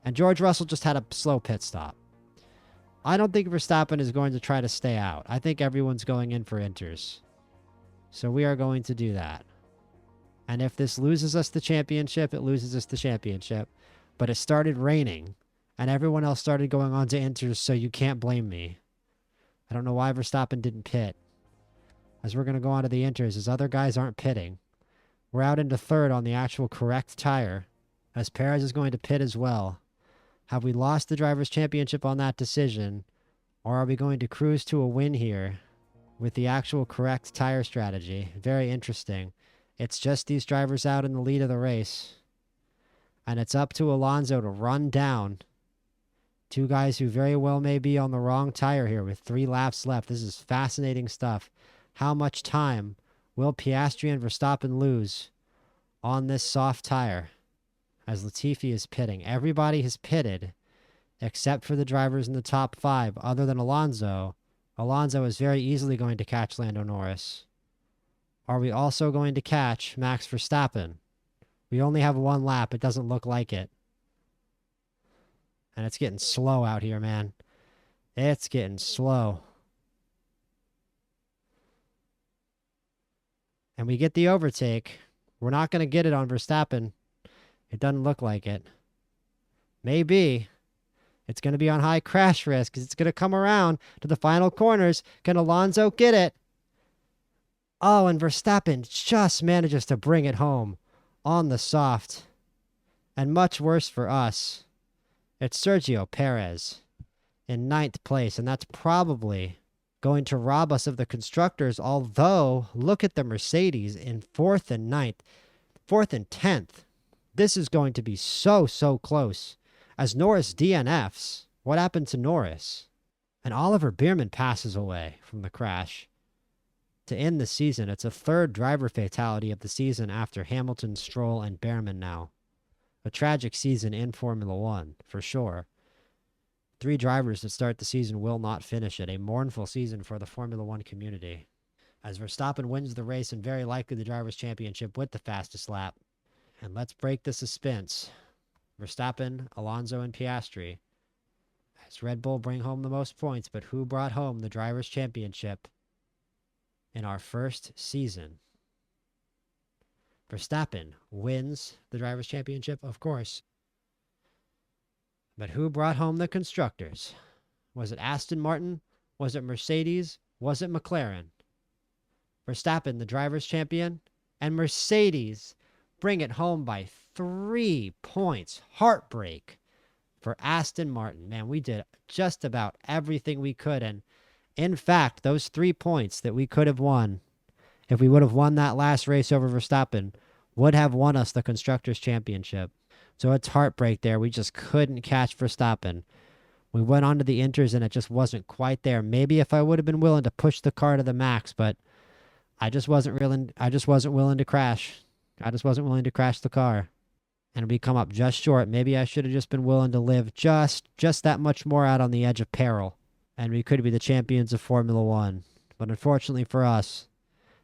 And George Russell just had a slow pit stop. I don't think Verstappen is going to try to stay out. I think everyone's going in for inters. So we are going to do that. And if this loses us the championship, it loses us the championship. But it started raining, and everyone else started going on to inters, so you can't blame me. I don't know why Verstappen didn't pit. As we're going to go on to the inters, as other guys aren't pitting. We're out into third on the actual correct tire, as Perez is going to pit as well. Have we lost the Drivers' Championship on that decision, or are we going to cruise to a win here with the actual correct tire strategy? Very interesting. It's just these drivers out in the lead of the race, and it's up to Alonso to run down two guys who very well may be on the wrong tire here with 3 laps left. This is fascinating stuff. How much time will Piastri and Verstappen lose on this soft tire? As Latifi is pitting. Everybody has pitted except for the drivers in the top 5 other than Alonso. Alonso is very easily going to catch Lando Norris. Are we also going to catch Max Verstappen? We only have 1 lap. It doesn't look like it. And it's getting slow out here, man. It's getting slow. And we get the overtake. We're not going to get it on Verstappen. It doesn't look like it. Maybe. It's going to be on high crash risk because it's going to come around to the final corners. Can Alonso get it? Oh, and Verstappen just manages to bring it home on the soft. And much worse for us, it's Sergio Perez in 9th place. And that's probably going to rob us of the constructors. Although, look at the Mercedes in 4th and 9th. 4th and 10th. This is going to be so close. As Norris DNFs, what happened to Norris? And Oliver Bierman passes away from the crash to end the season. It's a 3rd driver fatality of the season after Hamilton, Stroll, and Bierman now. A tragic season in Formula One, for sure. 3 drivers that start the season will not finish it. A mournful season for the Formula One community. As Verstappen wins the race and very likely the Drivers' Championship with the fastest lap. And let's break the suspense. Verstappen, Alonso, and Piastri. As Red Bull bring home the most points, but who brought home the Drivers' Championship in our first season? Verstappen wins the Drivers' Championship, of course. But who brought home the Constructors? Was it Aston Martin? Was it Mercedes? Was it McLaren? Verstappen, the Drivers' Champion, and Mercedes bring it home by 3 points. Heartbreak for Aston Martin. Man, we did just about everything we could. And in fact, those 3 points that we could have won, if we would have won that last race over Verstappen, would have won us the Constructors' Championship. So it's heartbreak there. We just couldn't catch Verstappen. We went on to the inters and it just wasn't quite there. Maybe if I would have been willing to push the car to the max, but I just wasn't willing to crash. I just wasn't willing to crash the car. And we come up just short. Maybe I should have just been willing to live just that much more out on the edge of peril. And we could be the champions of Formula One. But unfortunately for us,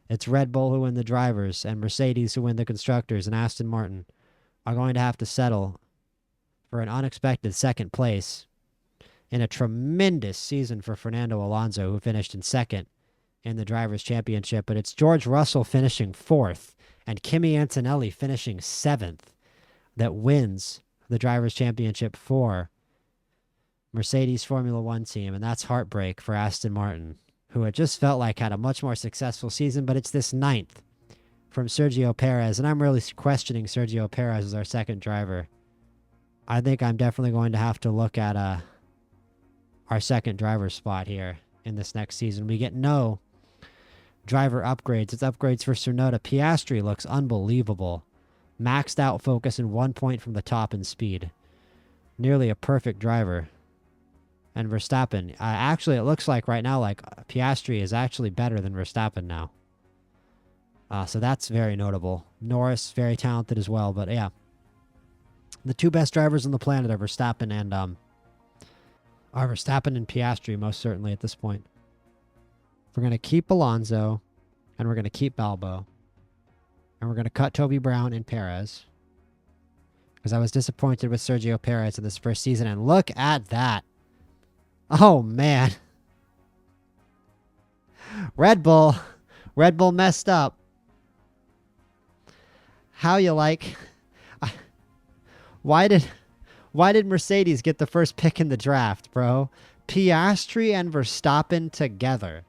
it's Red Bull who win the drivers and Mercedes who win the constructors, and Aston Martin are going to have to settle for an unexpected 2nd place in a tremendous season for Fernando Alonso, who finished in 2nd in the Drivers' Championship. But it's George Russell finishing 4th and Kimi Antonelli finishing 7th that wins the Drivers' Championship for Mercedes Formula One team. And that's heartbreak for Aston Martin, who it just felt like had a much more successful season. But it's this 9th from Sergio Perez. And I'm really questioning Sergio Perez as our 2nd driver. I think I'm definitely going to have to look at our 2nd driver spot here in this next season. We get no driver upgrades. It's upgrades for Tsunoda. Piastri looks unbelievable. Maxed out focus and 1 point from the top in speed. Nearly a perfect driver. And Verstappen, actually it looks like right now like Piastri is actually better than Verstappen now. So that's very notable. Norris, very talented as well, but yeah. The 2 best drivers on the planet are Verstappen and Piastri, most certainly at this point. We're going to keep Alonso, and we're going to keep Balbo. And we're going to cut Toby Brown and Perez. Because I was disappointed with Sergio Perez in this first season. And look at that. Oh, man. Red Bull. Red Bull messed up. How you like... Why did Mercedes get the first pick in the draft, bro? Piastri and Verstappen together.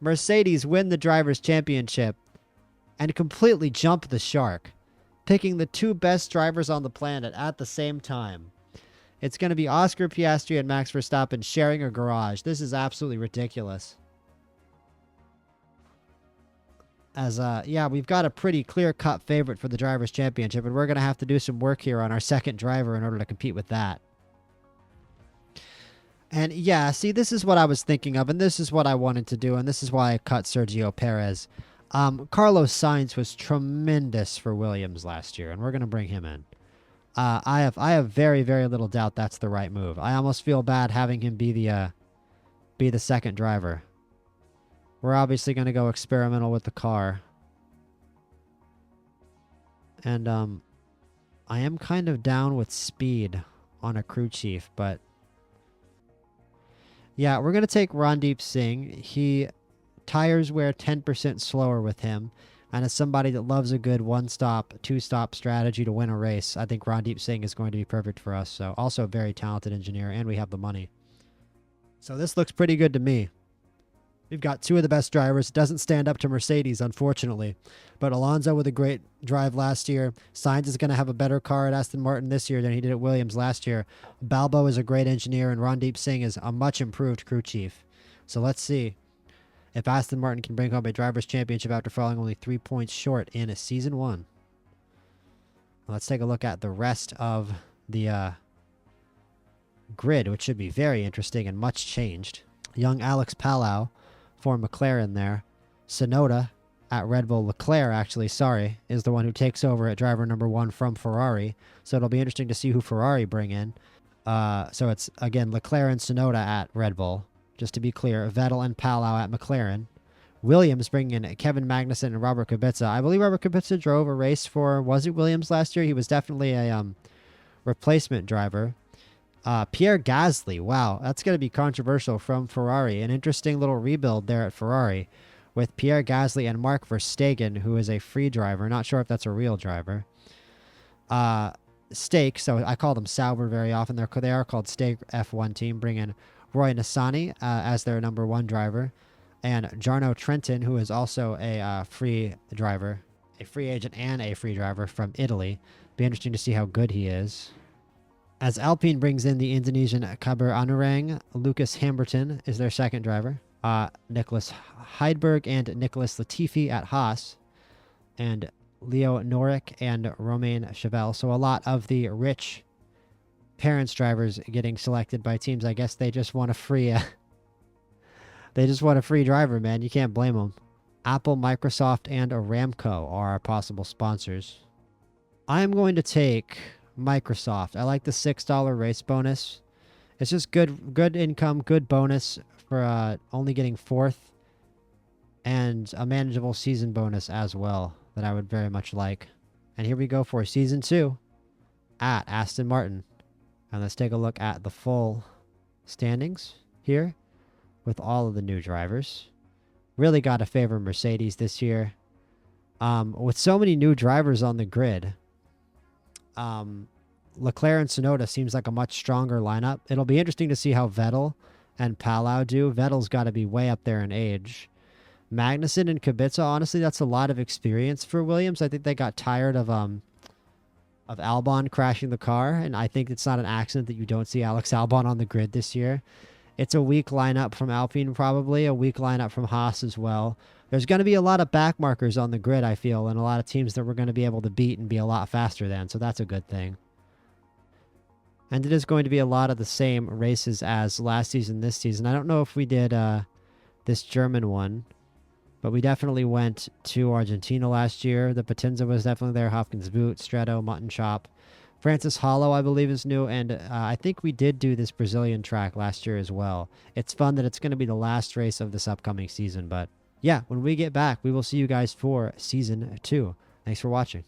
Mercedes win the Drivers' Championship and completely jump the shark, picking the two best drivers on the planet at the same time. It's going to be Oscar Piastri and Max Verstappen sharing a garage. This is absolutely ridiculous. As, yeah, we've got a pretty clear-cut favorite for the Drivers' Championship, and we're going to have to do some work here on our second driver in order to compete with that. And, yeah, see, this is what I was thinking of, and this is what I wanted to do, and this is why I cut Sergio Perez. Carlos Sainz was tremendous for Williams last year, and we're going to bring him in. I have very, very little doubt that's the right move. I almost feel bad having him be the second driver. We're obviously going to go experimental with the car. And I am kind of down with speed on a crew chief, but yeah, we're going to take Randeep Singh. Tires wear 10% slower with him, and as somebody that loves a good one-stop, two-stop strategy to win a race, I think Randeep Singh is going to be perfect for us. So also a very talented engineer, and we have the money. So this looks pretty good to me. We've got two of the best drivers. It doesn't stand up to Mercedes, unfortunately. But Alonso with a great drive last year. Sainz is going to have a better car at Aston Martin this year than he did at Williams last year. Balbo is a great engineer, and Randeep Singh is a much improved crew chief. So let's see if Aston Martin can bring home a Drivers' Championship after falling only 3 points short in Season 1. Let's take a look at the rest of the grid, which should be very interesting and much changed. Young Alex Palou for McLaren there. Tsunoda at Red Bull. Leclerc, actually, sorry, is the one who takes over at driver number 1 from Ferrari. So it'll be interesting to see who Ferrari bring in. So it's, again, Leclerc and Tsunoda at Red Bull. Just to be clear, Vettel and Palou at McLaren. Williams bringing in Kevin Magnussen and Robert Kubica. I believe Robert Kubica drove a race for, was it Williams last year? He was definitely a replacement driver. Pierre Gasly, wow, that's going to be controversial from Ferrari. An interesting little rebuild there at Ferrari with Pierre Gasly and Mark Verstappen, who is a free driver. Not sure if that's a real driver. Stake, so I call them Sauber very often. They are called Stake F1 team. Bring in Roy Nissany as their number 1 driver. And Jarno Trentin, who is also a free driver, a free agent and a free driver from Italy. Be interesting to see how good he is. As Alpine brings in the Indonesian Kabar Anurang, Lucas Hamberton is their second driver. Nicholas Heidberg and Nicholas Latifi at Haas. And Leo Norik and Romain Chevelle. So a lot of the rich parents drivers getting selected by teams. I guess they just want a free... they just want a free driver, man. You can't blame them. Apple, Microsoft, and Aramco are our possible sponsors. I'm going to take Microsoft. I like the $6 race bonus. It's just good income, good bonus for only getting 4th, and a manageable season bonus as well that I would very much like. And here we go for Season 2 at Aston Martin. And let's take a look at the full standings here with all of the new drivers. Really got to favor Mercedes this year. With so many new drivers on the grid, Leclerc and Tsunoda seems like a much stronger lineup. It'll be interesting to see how Vettel and Palou do. Vettel's got to be way up there in age. Magnussen and Kubica, honestly, that's a lot of experience for Williams. I think they got tired of Albon crashing the car, and I think it's not an accident that you don't see Alex Albon on the grid this year. It's a weak lineup from Alpine, probably. A weak lineup from Haas as well. There's going to be a lot of back markers on the grid, I feel, and a lot of teams that we're going to be able to beat and be a lot faster than, so that's a good thing. And it is going to be a lot of the same races as last season, this season. I don't know if we did this German one, but we definitely went to Argentina last year. The Potenza was definitely there. Hopkins Boot, Stretto, Mutton Chop. Francis Hollow, I believe, is new, and I think we did do this Brazilian track last year as well. It's fun that it's going to be the last race of this upcoming season, but yeah, when we get back, we will see you guys for Season 2. Thanks for watching.